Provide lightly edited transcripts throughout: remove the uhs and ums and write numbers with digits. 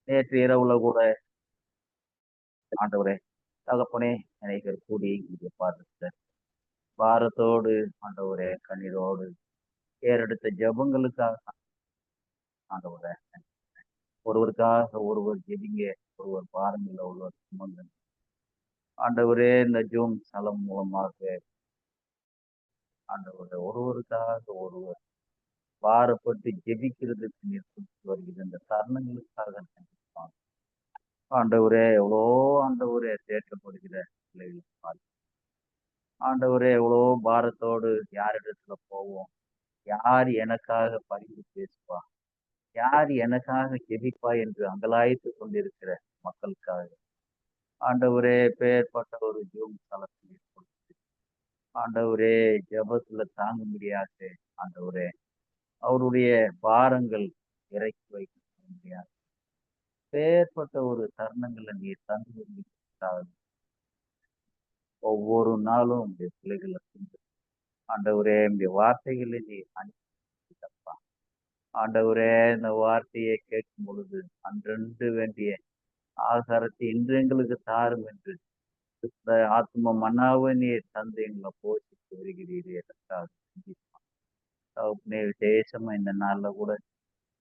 நேற்று இரவுல கூட ஆண்டவரே, தகப்பனே, அநேகர் கூடி இங்கே பார்த்த பாரத்தோடு ஆண்டவரே, கண்ணீரோடு ஏறெடுத்த ஜெபங்களுக்காக ஆண்டவரே, ஒருவருக்காக ஒருவர் ஜெபிங்க, ஒருவர் பாருங்கள், ஒருவர் சுமங்க. ஆண்டவரே, இந்த ஜூம் தளம் மூலமாக ஆண்டவரே, ஒருவருக்காக ஒருவர் பாரப்பட்டு ஜெபிக்கிறதுக்கு நீர் கொடுத்து வருகிற இந்த தருணங்களுக்காக நன்றி. ஆண்டவரே, எவ்வளோ ஆண்டவரே தேற்றப்படுகிற பிள்ளைகளை பார்த்து ஆண்டவரே, எவ்வளோ பாரத்தோடு யாரிடத்துல போவோம், யார் எனக்காக பரிந்து பேசுவா, யார் எனக்காக ஜெபிப்பா என்று அங்கலாய்த்து கொண்டிருக்கிற மக்களுக்காக ஆண்டவரே, பேர்பட்ட ஒரு ஜூம் தளத்தில் கொடுத்து ஆண்டவரே, ஜெபத்துல தாங்க முடியாது ஆண்டவரே, அவருடைய பாரங்கள் இறக்கி வைக்க முடியாது. பேர்பட்ட ஒரு தருணங்களை நீர் தந்து வருகிறீர்கள். ஒவ்வொரு நாளும் உங்களுடைய பிள்ளைகளை ஆண்டவரே, உங்களுடைய வார்த்தைகளை நீ அனுப்பிப்பா. ஆண்டவரே, இந்த வார்த்தையை கேட்கும் பொழுது அன்றன்று வேண்டிய ஆகாரத்தை இன்று எங்களுக்கு தாரும் என்று இந்த ஆத்ம மன்னாவை நீர் தந்து எங்களை போஷித்து வருகிறீரே அதற்காக தகப்பனே, விசேஷமா இந்த நாள்ல கூட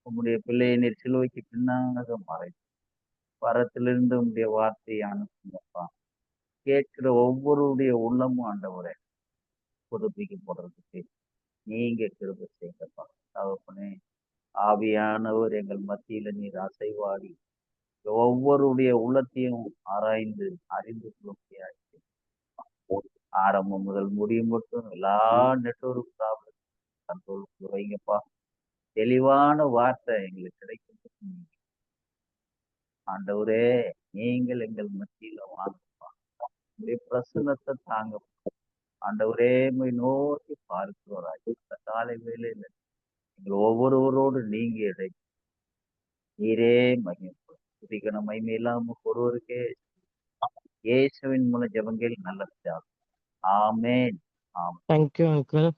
உங்களுடைய பிள்ளையை நீர் சிலுவைக்கு பின்னாக மறைத்து வரத்திலிருந்து உங்களுடைய வார்த்தையை அனுப்புங்கப்பா. கேட்கிற ஒவ்வொருடைய உள்ளமும் ஆண்டவரே புதுப்பிக்கப்படுறதுக்கு நீங்க கிருபை செய்யுங்கப்பா. தகப்பனே, ஆவியானவர் எங்கள் மத்தியில நீர் அசைவாடி ஒவ்வொருடைய உள்ளத்தையும் ஆராய்ந்து அறிந்து கொள்ள முடியாது. ஆரம்பம் முதல் முடியும் மட்டும் எல்லா நெட்வொர்க் ப்ராப்ளம் கண்ட்ரோலுக்கு வைங்கப்பா. தெளிவான வார்த்தை எங்களுக்கு கிடைக்கும். ஆண்டவரே, நீங்கள் எங்கள் மத்தியில வாங்கப்பா. உங்களுடைய பிரசன்னத்தை தாங்க ஆண்டவரே, நோக்கி பார்க்கிறோராய் இந்த காலை வேளையில எங்கள் ஒவ்வொருவரோடு நீங்க இடை நீரே மகிழ்ப்போம். துதிக்கண மகிமை இல்லாம ஒருவருக்கே இயேசுவின் மூலம் ஜெபங்கள் நல்ல ஆமேன். Thank you uncle.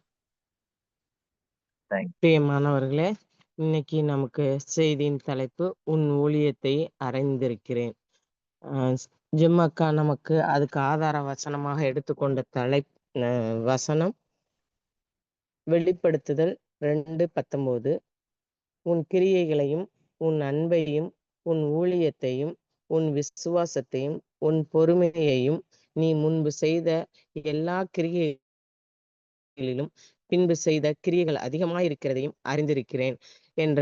பிரியமானவர்களே, இன்னைக்கு நமக்கு செய்தியின் தலைப்பு உன் ஊழியத்தை அறிந்திருக்கிறேன். ஜிம்மக்கா நமக்கு அதுக்கு ஆதார வசனமாக எடுத்துக்கொண்ட வசனம் வெளிப்படுத்துதல் 2:19. உன் கிரியைகளையும் உன் அன்பையும் உன் ஊழியத்தையும் உன் விசுவாசத்தையும் உன் பொறுமையையும் நீ முன்பு செய்த எல்லா கிரியைகளிலும் பின்பு செய்த கிரியைகள் அதிகமாயிருக்கிறதையும் அறிந்திருக்கிறேன் என்ற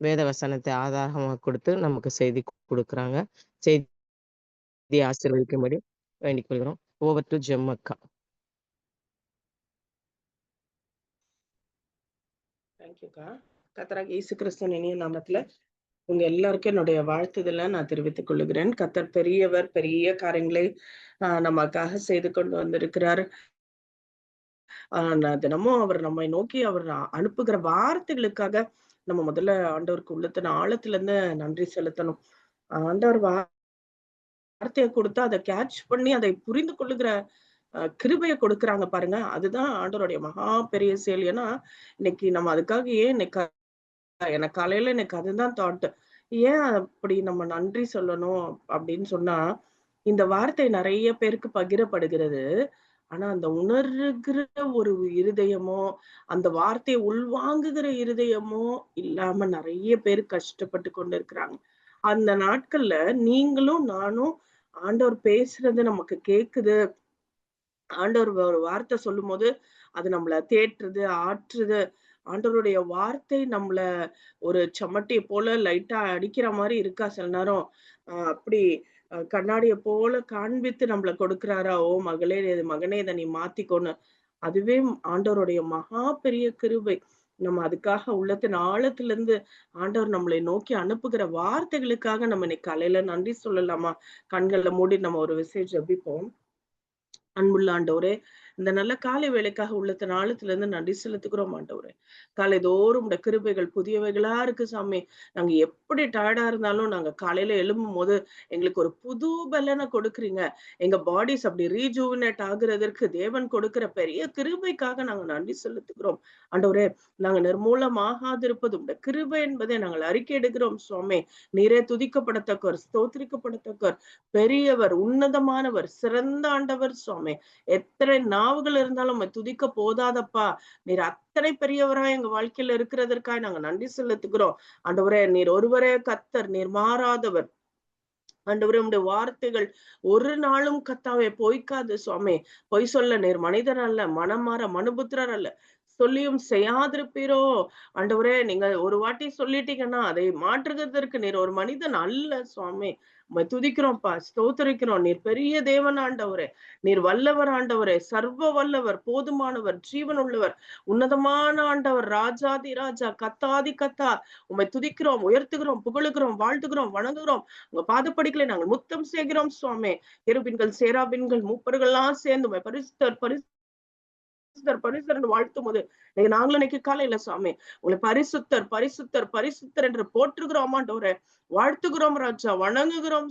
வேத வசனத்தை ஆதாரமாக கொடுத்து நமக்கு செய்தி கொடுக்குறாங்க. செய்தி ஆசீர்வதிக்கும்படி வேண்டிக் கொள்கிறோம். ஓவர் டு ஜெம்மக்கா. தேங்க்யூக்கா. கர்த்தராகிய இயேசு கிறிஸ்துவின் இனிய நாமத்துல உங்க எல்லாருக்கும் என்னுடைய வாழ்த்துதலை நான் தெரிவித்துக் கொள்ளுகிறேன். கர்த்தர் பெரியவர், பெரிய காரியங்களை நமக்காக செய்து கொண்டு வந்திருக்கிறார். தினமும் அவர் நம்மை நோக்கி அவர் அனுப்புகிற வார்த்தைகளுக்காக நம்ம முதல்ல ஆண்டவருக்கு உள்ளத்தின் ஆழத்துல இருந்து நன்றி செலுத்தணும். ஆண்டவர் வார்த்தையை கொடுத்து அதை கேட்ச் பண்ணி அதை புரிந்து கொள்ளுகிற கிருபையை கொடுக்குறாங்க பாருங்க. அதுதான் ஆண்டவருடைய மகா பெரிய செயல். ஏன்னா இன்னைக்கு நம்ம அதுக்காக எனக்கு காலையில எனக்கு அதுதான் தாட். ஏன் அப்படி நம்ம நன்றி சொல்லணும் அப்படின்னு சொன்னா, இந்த வார்த்தை நிறைய பேருக்கு பகிரப்படுகிறது. ஆனா அந்த உணர்கிற ஒரு இருதயமோ, அந்த வார்த்தையை உள்வாங்குகிற இருதயமோ இல்லாம நிறைய பேர் கஷ்டப்பட்டு கொண்டு இருக்கிறாங்க. அந்த நாட்கள்ல நீங்களும் நானும் ஆண்டவர் பேசுறது நமக்கு கேக்குது. ஆண்டவர் ஒரு வார்த்தை சொல்லும் போது அது நம்மள தேற்றுது, ஆற்றுது. ஆண்டவருடைய வார்த்தை நம்மள ஒரு சமட்டிய போல லைட்டா அடிக்கிற மாதிரி இருக்கா சில நேரம். அப்படி கண்ணாடிய போல காண்பித்து நம்மள கொடுக்கிறாரா, ஓ மகளே மகனே இதை நீ மாத்திக்கோன்னு. அதுவே ஆண்டவருடைய மகா பெரிய கிருபை. நம்ம அதுக்காக உள்ளத்தின் ஆழத்துல இருந்து ஆண்டவர் நம்மளை நோக்கி அனுப்புகிற வார்த்தைகளுக்காக நம்ம இன்னைக்கு காலையில நன்றி சொல்லலாமா? கண்கள்ல மூடி நம்ம ஒரு விசேஷம் ஜெபிப்போம். அன்புள்ள ஆண்டவரே, இந்த நல்ல காலை வேளைக்காக உள்ளத்தின் ஆழத்துல இருந்து நன்றி செலுத்துகிறோம் ஆண்டவரே. காலை தோறும் உடைய கிருபைகள் புதியவைகளா இருக்கு சாமி. நாங்க எப்படி டயர்டா இருந்தாலும் நாங்க காலையில எழும்பும் போது எங்களுக்கு ஒரு புது பலனை கொடுக்குறீங்க. எங்க பாடிஸ் அப்படி ரீஜூவினேட் ஆகுறதற்கு தேவன் கொடுக்கிற பெரிய கிருபைக்காக நாங்க நன்றி செலுத்துகிறோம் ஆண்டவரே. நாங்க நிர்மூலமாகாதிருப்பது உடைய கிருபை என்பதை நாங்கள் அறிக்கை எடுக்கிறோம் சுவாமி. நீரே துதிக்கப்படத்தக்கவர், ஸ்தோத்திரிக்கப்படத்தக்கவர், பெரியவர், உன்னதமானவர், சிறந்த ஆண்டவர் சுவாமி. எத்தனை நாவுகள் இருந்தாலும் உம்மை துதிக்க போதாதப்பா. நீர் அத்தனை பெரியவரா எங்க வாழ்க்கையில இருக்கிறதற்காக நாங்க நன்றி செலுத்துகிறோம் ஆண்டவரே. நீர் ஒருவரே கர்த்தர், நீர் மாறாதவர் ஆண்டவரே. உம்முடைய வார்த்தைகள் ஒரு நாளும் கர்த்தாவே பொய்க்காது சுவாமி. பொய் சொல்ல நீர் மனிதர் அல்ல, மனம் மாற மனுபுத்திரர் அல்ல, சொல்லியும் செய்யாதிருப்பீரோ ஆண்டவரே. நீங்க ஒரு வாட்டி சொல்லிட்டீங்கன்னா அதை மாற்றுகிறதற்கு நீர் ஒரு மனிதன் அல்ல சுவாமி. உம்மை துதிக்கிறோம்ப்பா, ஸ்தோத்திரிக்கிறோம். நீர் பெரிய தேவன் ஆண்டவரே. நீர் வல்லவர் ஆண்டவரே, சர்வ வல்லவர், போதுமானவர், ஜீவன் உள்ளவர், உன்னதமான ஆண்டவர், ராஜாதி ராஜா, கத்தாதி கத்தா. உம்மை துதிக்கிறோம், உயர்த்துகிறோம், புகழுகிறோம், வாழ்த்துகிறோம், வணங்குகிறோம். உங்க பாதப்படிகளை நாங்கள் முத்தம் செய்கிறோம் சுவாமி. கேருபீன்கள், சேராபீன்கள், மூப்பர்கள் எல்லாம் சேர்ந்து உம்மை பரிசுத்தர் பரிசுத்தர் பரிசுத்தர் வாழ்த்தும் போது நாங்களும் இன்னைக்கு காலையில சுவாமி உங்களை பரிசுத்தர் பரிசுத்தர் பரிசுத்தர் என்று போற்றுகிறோம் ஆண்டவரே. வாழ்த்துகிறோம் ராஜா, வணங்குகிறோம்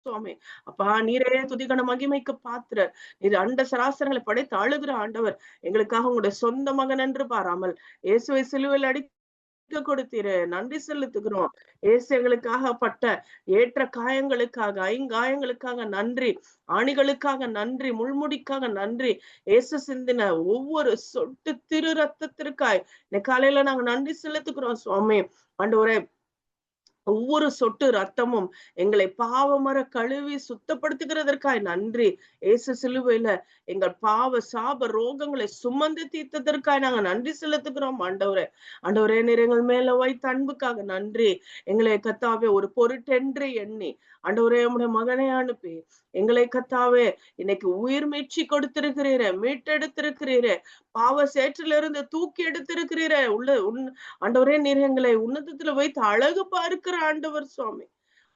சுவாமி. அப்பா நீரே துதிகன மகிமைக்கு பாத்திரர். நீர் அண்ட சராசரங்களை படைத்து ஆளுகிற ஆண்டவர். எங்களுக்காக உங்களுடைய சொந்த மகன் என்று பாராமல் இயேசுவை சிலுவையில் அடிக்க கொடுத்தீரே, நன்றி செலுத்துகிறோம். இயேசு எங்களுக்காக பட்ட ஏற்ற காயங்களுக்காக, ஐங்காயங்களுக்காக நன்றி, ஆணிகளுக்காக நன்றி, முள்முடிக்காக நன்றி. இயேசு சிந்தின ஒவ்வொரு சொட்டு திரு ரத்தத்திற்காய் இந்த காலையில நாங்க நன்றி செலுத்துகிறோம் சுவாமி. ஆண்டவரே, ஒவ்வொரு சொட்டு ரத்தமும் எங்களை பாவமர கழுவி சுத்தப்படுத்துகிறதற்காய் நன்றி. இயேசு சிலுவையில எங்கள் பாவ சாப ரோகங்களை சுமந்து தீர்த்ததற்காய் நாங்க நன்றி செலுத்துகிறோம் ஆண்டவரே. ஆண்டவரே, நீர் எங்கள் மேல வைத்த அன்புக்காக நன்றி. எங்களை கர்த்தாவே ஒரு பொருட்டென்று எண்ணி ஆண்டவரே உம்முடைய மகனை அனுப்பி எங்களை கர்த்தாவே இன்னைக்கு உயிர் மீட்சி கொடுத்திருக்கிறீரே, மீட்டெடுத்திருக்கிறீரே, பாவ சேற்றிலிருந்து தூக்கி எடுத்திருக்கிறீரே. ஆண்டவரே, நீர் எங்களை உன்னதத்துல வைத்து அழகு பார்க்கிற ஆண்டவர் சுவாமி.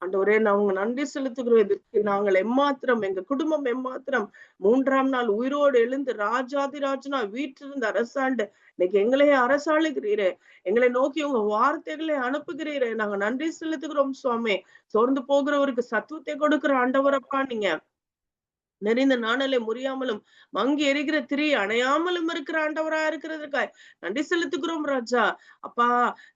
ஆண்டவரே, நாங்க நன்றி செலுத்துகிறோம். இதற்கு நாங்கள் எம்மாத்திரம், எங்க குடும்பம் எம்மாத்திரம் 3ஆம் நாள் உயிரோடு எழுந்து ராஜாதி ராஜனா வீற்றிருந்து அரசாண்டு இன்னைக்கு எங்களையே அரசாளுகிறீரே, எங்களை நோக்கி உங்க வார்த்தைகளை அனுப்புகிறீரே. நாங்க நன்றி செலுத்துகிறோம் சுவாமி. சோர்ந்து போகிறவருக்கு சத்துவத்தை கொடுக்கிற ஆண்டவரப்பா நீங்க. நெறிந்த நாணலை முறியாமலும் மங்கி எரிகிற திரி அணையாமலும் இருக்கிற ஆண்டவரா இருக்கிறதுக்காய் நன்றி செலுத்துகிறோம் ராஜா. அப்பா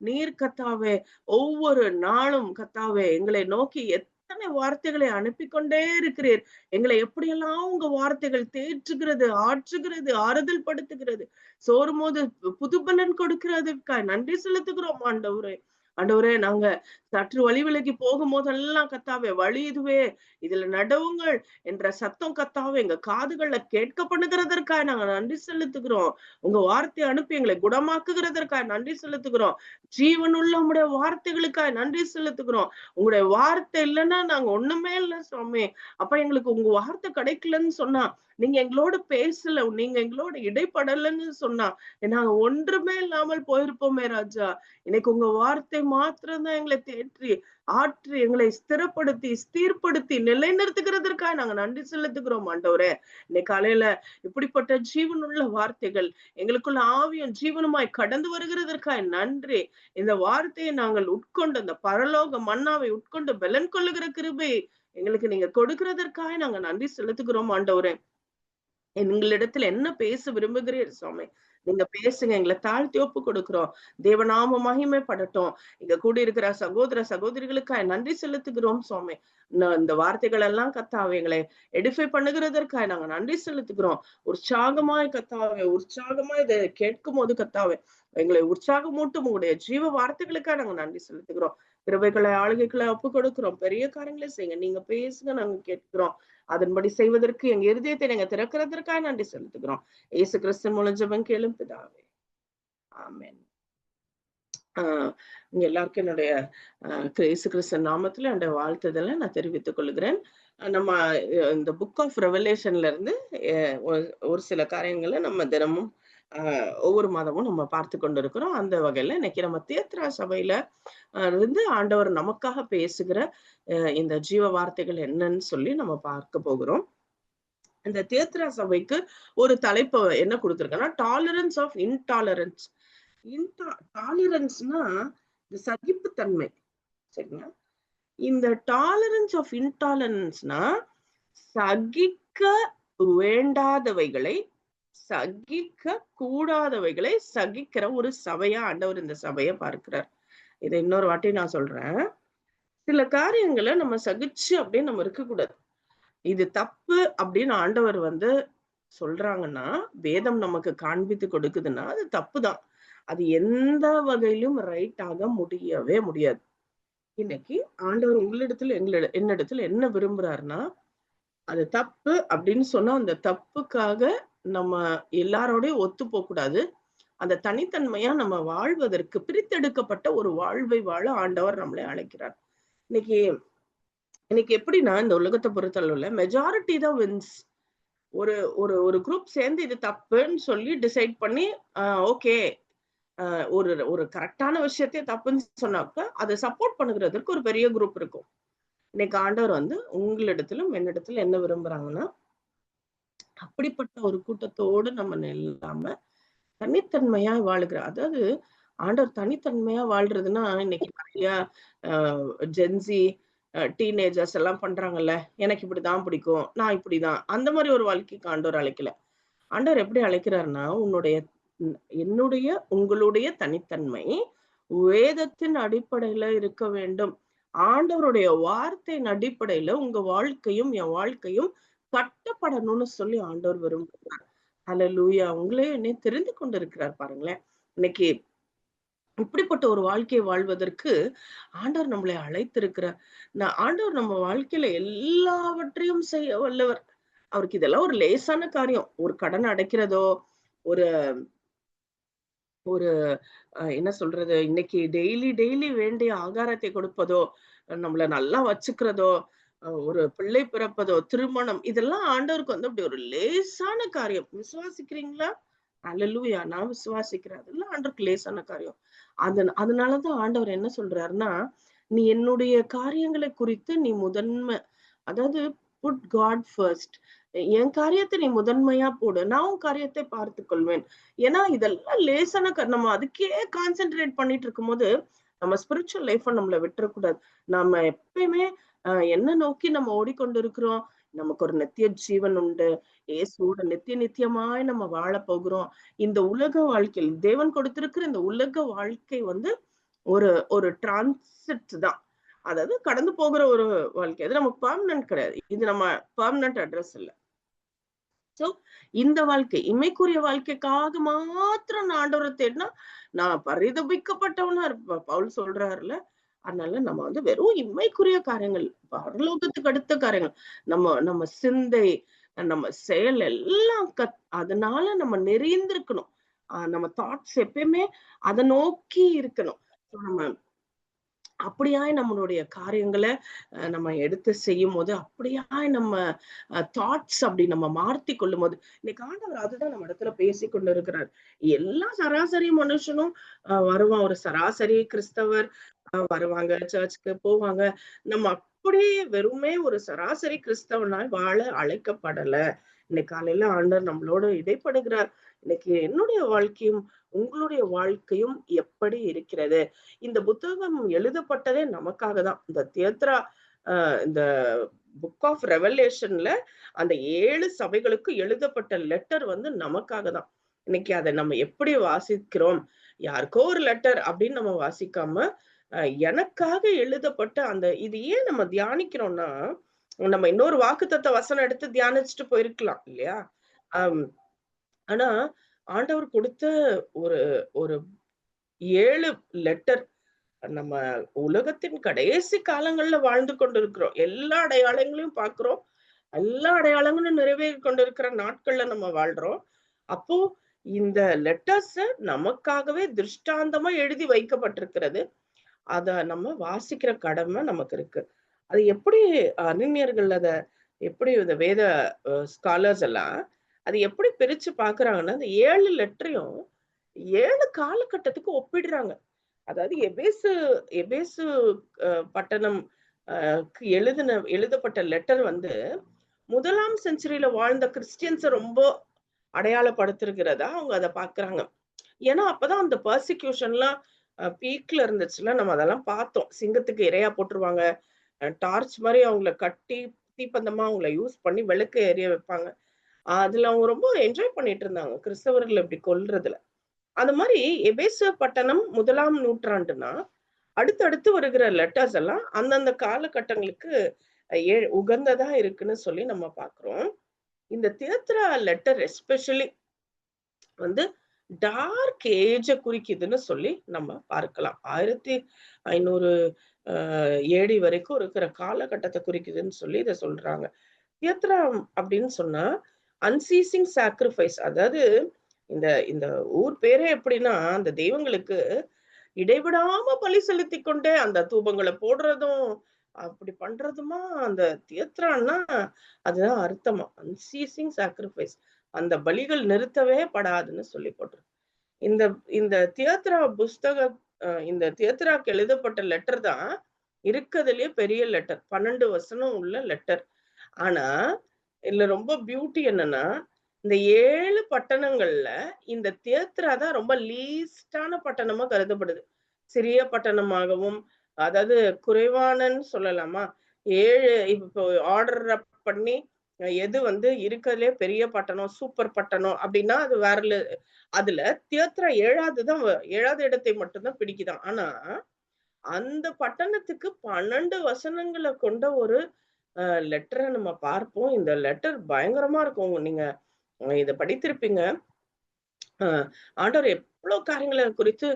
நீர் கத்தாவே ஒவ்வொரு நாளும் கத்தாவே எங்களை நோக்கி எத்தனை வார்த்தைகளை அனுப்பி கொண்டே இருக்கிறீர். எங்களை எப்படியெல்லாம் உங்க வார்த்தைகள் தேற்றுகிறது, ஆற்றுகிறது, ஆறுதல் படுத்துகிறது, சோறும் போது புதுபலன் கொடுக்கிறதுக்காய் நன்றி செலுத்துகிறோம் ஆண்டவரே. ஆண்டவரே, நாங்க சற்று வழி விலகி போகும் போதெல்லாம் கத்தாவே வழி இதுவே, இதுல நடவுங்கள் என்ற சத்தம் கத்தாவே எங்க காதுகள்ல கேட்க பண்ணுகிறதற்காக நாங்க நன்றி செலுத்துகிறோம். உங்க வார்த்தையை அனுப்பி எங்களை குணமாக்குகிறதற்காக நன்றி செலுத்துகிறோம். ஜீவனுள்ள உங்களுடைய வார்த்தைகளுக்காக நன்றி செலுத்துகிறோம். உங்களுடைய வார்த்தை இல்லைன்னா நாங்க ஒண்ணுமே இல்லை சுவாமி. அப்ப எங்களுக்கு உங்க வார்த்தை கிடைக்கலன்னு சொன்னா, நீங்க எங்களோட பேசல, நீங்க எங்களோட இடைப்படலன்னு சொன்னா நாங்க ஒன்றுமே இல்லாமல் போயிருப்போமே ராஜா. இன்னைக்கு உங்க வார்த்தை மாத்திரம்தான் எங்களை தேற்றி ஆற்றி எங்களை ஸ்திரப்படுத்தி ஸ்தீர்படுத்தி நிலைநிறுத்துகிறதற்காக நாங்க நன்றி செலுத்துகிறோம் ஆண்டவரே. இன்னைக்கு காலையில இப்படிப்பட்ட ஜீவனுள்ள வார்த்தைகள் எங்களுக்குள்ள ஆவியும் ஜீவனுமாய் கடந்து வருகிறதற்காக நன்றி. இந்த வார்த்தையை நாங்கள் உட்கொண்டு அந்த பரலோக மன்னாவை உட்கொண்டு பலன் கொள்ளுகிற கிருபை எங்களுக்கு நீங்க கொடுக்கிறதற்காக நாங்க நன்றி செலுத்துகிறோம் ஆண்டவரே. எங்களிடத்துல என்ன பேச விரும்புகிறீர் சுவாமி, நீங்க பேசுங்க. எங்களை தாழ்த்தி ஒப்பு கொடுக்கிறோம். தேவநாம மகிமைப்படட்டும். இங்க கூடியிருக்கிற சகோதர சகோதரிகளுக்காக நன்றி செலுத்துகிறோம் சுவாமி. இந்த வார்த்தைகள் எல்லாம் கத்தாவே எங்களை எடிஃபை பண்ணுகிறதற்காக நாங்க நன்றி செலுத்துகிறோம். உற்சாகமாய் கத்தாவே, உற்சாகமாய் இதை கேட்கும் போது கத்தாவே எங்களை உற்சாகமூட்டும் உங்களுடைய ஜீவ வார்த்தைகளுக்காக நாங்க நன்றி செலுத்துகிறோம். கிருபைகளை ஆளுகைகளை ஒப்பு கொடுக்கிறோம். பெரிய காரியங்களை செய்யுங்க. நீங்க பேசுங்க, நாங்க கேட்கிறோம். அதன்படி செய்வதற்கு எங்க இருதயத்தை நாங்க திறக்கிறதற்காக நன்றி செலுத்துகிறோம். இயேசு கிறிஸ்து மூலம் ஜெபம் கேளும் பிதாவே, ஆமென். இங்க எல்லாருக்கும் என்னுடைய இயேசு கிறிஸ்து நாமத்துல என்னுடைய வாழ்த்துதலை நான் தெரிவித்துக் கொள்கிறேன். நம்ம இந்த புக் ஆஃப் ரெவலேஷன்ல இருந்து ஒரு சில காரியங்களை நம்ம தினமும் ஒவ்வொரு மாதமும் நம்ம பார்த்து கொண்டிருக்கிறோம். அந்த வகையில இன்னைக்கு நம்ம தியத்ரா சபையில இருந்து ஆண்டவர் நமக்காக பேசுகிற இந்த ஜீவ வார்த்தைகள் என்னன்னு சொல்லி நம்ம பார்க்க போகிறோம். இந்த தியேத்ரா சபைக்கு ஒரு தலைப்பு என்ன கொடுத்திருக்கேன்னா, டாலரன்ஸ் ஆஃப் இன்டாலரன்ஸ். டாலரன்ஸ்னா இந்த சகிப்புத்தன்மை, சரிங்களா? இந்த டாலரன்ஸ் ஆஃப் இன்டாலரன்ஸ்னா சகிக்க வேண்டாதவைகளை, சகிக்க கூடாதவைகளை சகிக்கிற ஒரு சபையா ஆண்டவர் இந்த சபையை பார்க்கிறார். இதை இன்னொரு வாட்டி நான் சொல்றேன். சில காரியங்களை நம்ம சகிச்சு அப்படின்னு நம்ம இருக்கக்கூடாது. இது தப்பு அப்படின்னு ஆண்டவர் சொல்றாங்கன்னா, வேதம் நமக்கு காண்பித்து கொடுக்குதுன்னா அது தப்புதான். அது எந்த வகையிலும் ரைட் ஆக முடியவே முடியாது. இன்னைக்கு ஆண்டவர் உங்களிடத்துல என்னிடத்துல என்ன விரும்புறாருன்னா, அது தப்பு அப்படின்னு சொன்னா அந்த தப்புக்காக நம்ம எல்லாரோடையும் ஒத்து போக கூடாது. அந்த தனித்தன்மையா நம்ம வாழ்வதற்கு பிரித்தெடுக்கப்பட்ட ஒரு வாழ்வை வாழ ஆண்டவர் நம்மளை அழைக்கிறார். இன்னைக்கு இன்னைக்கு எப்படின்னா, இந்த உலகத்தை பொறுத்தளவுல மெஜாரிட்டி தான் வின்ஸ். ஒரு ஒரு ஒரு குரூப் சேர்ந்து இது தப்புன்னு சொல்லி டிசைட் பண்ணி ஓகே, ஒரு ஒரு கரெக்டான விஷயத்தையே தப்புன்னு சொன்னாக்க அதை சப்போர்ட் பண்ணுகிறதுக்கு ஒரு பெரிய குரூப் இருக்கும். இன்னைக்கு ஆண்டவர் உங்களிடத்திலும் என்னிடத்துல என்ன விரும்புறாங்கன்னா, அப்படிப்பட்ட ஒரு கூட்டத்தோடு நம்ம இல்லாம தனித்தன்மையா வாழுகிற, அதாவது ஆண்டவர் தனித்தன்மையா வாழ்றதுன்னா, இன்னைக்கு நிறைய ஜென்சி டீனேஜர்ஸ் எல்லாம் பண்றாங்கல்ல, எனக்கு இப்படிதான் பிடிக்கும், நான் இப்படிதான், அந்த மாதிரி ஒரு வாழ்க்கைக்கு ஆண்டவர் அழைக்கல. ஆண்டவர் எப்படி அழைக்கிறாருன்னா, என்னுடைய உங்களுடைய தனித்தன்மை வேதத்தின் அடிப்படையில இருக்க வேண்டும். ஆண்டவருடைய வார்த்தையின் அடிப்படையில உங்க வாழ்க்கையும் என் வாழ்க்கையும் கட்டப்படணும்னு சொல்லி ஆண்டவர் விரும்புகிறார். அல்லேலூயா. உங்களே என்னை தெரிந்து கொண்டிருக்கிறார் பாருங்களேன். இன்னைக்கு இப்படிப்பட்ட ஒரு வாழ்க்கையை வாழ்வதற்கு ஆண்டவர் நம்மளை அழைத்திருக்கிறார். ஆண்டவர் நம்ம வாழ்க்கையில எல்லாவற்றையும் செய்ய வல்லவர். அவருக்கு இதெல்லாம் ஒரு லேசான காரியம். ஒரு கடன் அடைக்கிறதோ, ஒரு ஒரு என்ன சொல்றது, இன்னைக்கு டெய்லி டெய்லி வேண்டிய ஆகாரத்தை கொடுப்பதோ, நம்மள நல்லா வச்சுக்கிறதோ, ஒரு பிள்ளை பிறப்பதோ, திருமணம், இதெல்லாம் ஆண்டவருக்கு அப்படி ஒரு லேசான காரியம். விசுவாசிக்கிறீங்களா? அல்லேலூயா. நான் விசுவாசிக்கிறேன். அதெல்லாம் ஆண்டவருக்கு லேசான காரியம். அதனாலதான் ஆண்டவர் என்ன சொல்றாருன்னா, நீ என்னுடைய காரியங்களை குறித்து நீ முதன்மை, அதாவது புட் காட் ஃபர்ஸ்ட். என் காரியத்தை நீ முதன்மையா போடு, நான் உன் காரியத்தை பார்த்துக் கொள்வேன். ஏன்னா இதெல்லாம் லேசான நம்ம அதுக்கே கான்சென்ட்ரேட் பண்ணிட்டு இருக்கும்போது நம்ம ஸ்பிரிச்சுவல் லைஃப நம்மள விட்டுறக்கூடாது. நம்ம எப்பயுமே என்ன நோக்கி நம்ம ஓடிக்கொண்டிருக்கிறோம்? நமக்கு ஒரு நித்திய ஜீவன் உண்டு. இயேசுவோட நித்தியமாய் நம்ம வாழ போகிறோம். இந்த உலக வாழ்க்கையில் தேவன் கொடுத்திருக்கிற இந்த உலக வாழ்க்கை ஒரு ஒரு டிரான்சிட் தான். அதாவது கடந்து போகிற ஒரு வாழ்க்கை. அது நமக்கு பெர்மனன்ட் கிடையாது. இது நம்ம பெர்மனன்ட் அட்ரஸ் இல்ல. சோ இந்த வாழ்க்கை, இம்மைக்குரிய வாழ்க்கைக்காக மாத்திரம் நான் ஆண்டவரை தேடினா நான் பரிதபிக்கப்பட்டவனா இருப்பேன். பவுல் சொல்றாருல. அதனால நம்ம வெறும் இம்மைக்குரிய காரியங்கள், பரலோகத்துக்கு அடுத்த காரியங்கள், நம்ம நம்ம சிந்தை, நம்ம செயல் எல்லாம் அதனால நம்ம நிறைந்திருக்கணும். நம்ம தாட்ஸ் எப்பயுமே அதை நோக்கி இருக்கணும். நம்ம அப்படியாய் நம்மளுடைய காரியங்களை நம்ம எடுத்து செய்யும் போது, அப்படியாய் நம்ம தாட்ஸ் அப்படி நம்ம மாற்றி கொள்ளும் போது, இன்னைக்கு ஆண்டவர் அதுதான் நம்ம இடத்துல பேசி கொண்டு இருக்கிறார். எல்லா சராசரி மனுஷனும் வருவான். ஒரு சராசரி கிறிஸ்தவர் வருவாங்க, சர்ச்சுக்கு போவாங்க. நம்ம அப்படியே வெறுமே ஒரு சராசரி கிறிஸ்தவனாய் வாழ அழைக்கப்படல. இன்னைக்கு காலையில ஆண்டவர் நம்மளோட இடைப்படுகிறார். இன்னைக்கு என்னுடைய வாழ்க்கையும் உங்களுடைய வாழ்க்கையும் எப்படி இருக்கிறது? இந்த புத்தகம் எழுதப்பட்டதே நமக்காக தான். இந்த தியேத்ரா இந்த புக் ஆஃப் ரெவலேஷன்ல அந்த 7 சபைகளுக்கு எழுதப்பட்ட லெட்டர் நமக்காக தான். இன்னைக்கு அதை நம்ம எப்படி வாசிக்கிறோம்? யாருக்கோ ஒரு லெட்டர் அப்படின்னு நம்ம வாசிக்காம, எனக்காக எழுதப்பட்ட இது ஏன் நம்ம தியானிக்கிறோம்னா, நம்ம இன்னொரு வாக்குத்தத்த வசனம் எடுத்து தியானிச்சுட்டு போயிருக்கலாம் இல்லையா? ஆனா ஆண்டவர் கொடுத்த ஒரு ஒரு 7 லெட்டர் நம்ம உலகத்தின் கடைசி காலங்கள்ல வாழ்ந்து கொண்டிருக்கிறோம். எல்லா அடையாளங்களையும் பார்க்கிறோம். எல்லா அடையாளங்களும் நிறைவேறி கொண்டிருக்கிற நாட்கள்ல நம்ம வாழ்றோம். அப்போ இந்த லெட்டர்ஸ் நமக்காகவே திருஷ்டாந்தமா எழுதி வைக்கப்பட்டிருக்கிறது. அத நம்ம வாசிக்கிற கடமை நமக்கு இருக்கு. அது எப்படி அறிஞர்கள் எப்படி இந்த வேத ஸ்காலர்ஸ் எல்லாம் அது எப்படி பிரிச்சு பாக்குறாங்கன்னா, அந்த 7 லெட்டரையும் 7 காலகட்டத்துக்கு ஒப்பிடுறாங்க. அதாவது எபேசு பட்டணம் எழுதப்பட்ட லெட்டர் 1ஆம் செஞ்சுரியில வாழ்ந்த கிறிஸ்டியன்ஸை ரொம்ப அடையாளப்படுத்திருக்கிறதா அவங்க அதை பாக்குறாங்க. ஏன்னா அப்பதான் அந்த பர்சிக்யூஷன்லாம் பீக்ல இருந்துச்சுல, நம்ம அதெல்லாம் பார்த்தோம். சிங்கத்துக்கு இரையா போட்டுருவாங்க, டார்ச் மாதிரி அவங்கள கட்டி தீப்பந்தமா அவங்கள யூஸ் பண்ணி விளக்கு எரிய வைப்பாங்க. அதுல அவங்க ரொம்ப என்ஜாய் பண்ணிட்டு இருந்தாங்க கிறிஸ்தவர்கள் இப்படி கொல்றதுல. அந்த மாதிரி எபேசு பட்டணம் 1ஆம் நூற்றாண்டுனா அடுத்தடுத்து வருகிற லெட்டர்ஸ் எல்லாம் அந்தந்த காலகட்டங்களுக்கு உகந்ததா இருக்குன்னு சொல்லி நம்ம பாக்குறோம். இந்த தியத்ரா லெட்டர் எஸ்பெஷலி வந்து டார்க் ஏஜ குறிக்குதுன்னு சொல்லி நம்ம பார்க்கலாம். 1500 ஏடி வரைக்கும் இருக்கிற காலகட்டத்தை குறிக்குதுன்னு சொல்லி இதை சொல்றாங்க. தியத்ரா அப்படின்னு சொன்னா அன்சீசிங் சாக்ரிஃபைஸ், அதாவது இந்த இந்த ஊர் பேரே எப்படின்னா அந்த தெய்வங்களுக்கு இடைவிடாம பலி செலுத்தி கொண்டே அந்த தூபங்களை போடுறதும் அப்படி பண்றதுமா அந்த தியத்ரான்னா அதுதான் அர்த்தமா. அன்சீசிங் சாக்ரிஃபைஸ், அந்த பலிகள் நிறுத்தவே படாதுன்னு சொல்லி போட்டிருக்கு. இந்த இந்த தியத்ரா புஸ்தக இந்த தியத்ராக்கு எழுதப்பட்ட லெட்டர் தான் இருக்கிறதுலயே பெரிய லெட்டர், 12 வசனம் உள்ள லெட்டர். ஆனா இதுல ரொம்ப பியூட்டி என்னன்னா, இந்த 7 பட்டணங்கள்ல இந்த தியத்ரா தான் ரொம்ப லீஸ்டான பட்டணமா கருதப்படுது. சிறிய பட்டணமாகவும், அதாவது குறைவானன்னு சொல்லலாமா, 7 இப்போ ஆர்டர் பண்ணி எது வந்து இருக்கிறதுலே பெரிய பட்டணம், சூப்பர் பட்டணம் அப்படின்னா அது வேற. அதுல தியத்ரா 7வது இடத்தை மட்டும்தான் பிடிக்குதாம். ஆனா அந்த பட்டணத்துக்கு 12 வசனங்களை கொண்ட ஒரு லெட்டரை நம்ம பார்ப்போம். இந்த லெட்டர் பயங்கரமா இருக்கும். நீங்க இத படித்திருப்பீங்க. ஆண்டவர் எவ்வளவு காரியங்களை குறித்து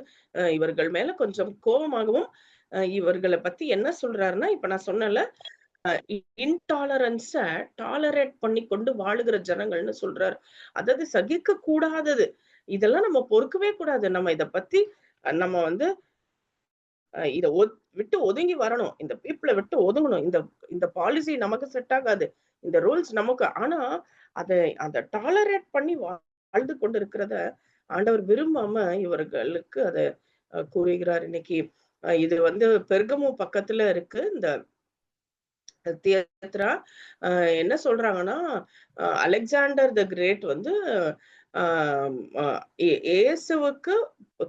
இவர்கள் மேல கொஞ்சம் கோபமாகவும், இவர்களை பத்தி என்ன சொல்றாருன்னா, இப்ப நான் சொன்னல இன்டாலரன்ஸ டாலரேட் பண்ணி கொண்டு வாழுகிற ஜனங்கள்னு சொல்றாரு. அதாவது சகிக்க கூடாதது, இதெல்லாம் நம்ம பொறுக்கவே கூடாது. நம்ம இத பத்தி நம்ம வந்து இத விட்டு ஒதுங்கி வரணும். இந்த பீப்புளை விட்டு ஒதுங்கணும். இந்த இந்த பாலிசி நமக்கு செட் ஆகாது. இந்த ரூல்ஸ் நமக்கு. ஆனா அத டாலரேட் பண்ணி வாழ்ந்து கொண்டு இருக்கிறத ஆண்டவர் விரும்பாம இவர்களுக்கு அத கூறுகிறார். இன்னைக்கு இது வந்து பெர்கமு பக்கத்துல இருக்கு இந்த தியத்ரா. என்ன சொல்றாங்கன்னா, அலெக்சாண்டர் த கிரேட் வந்து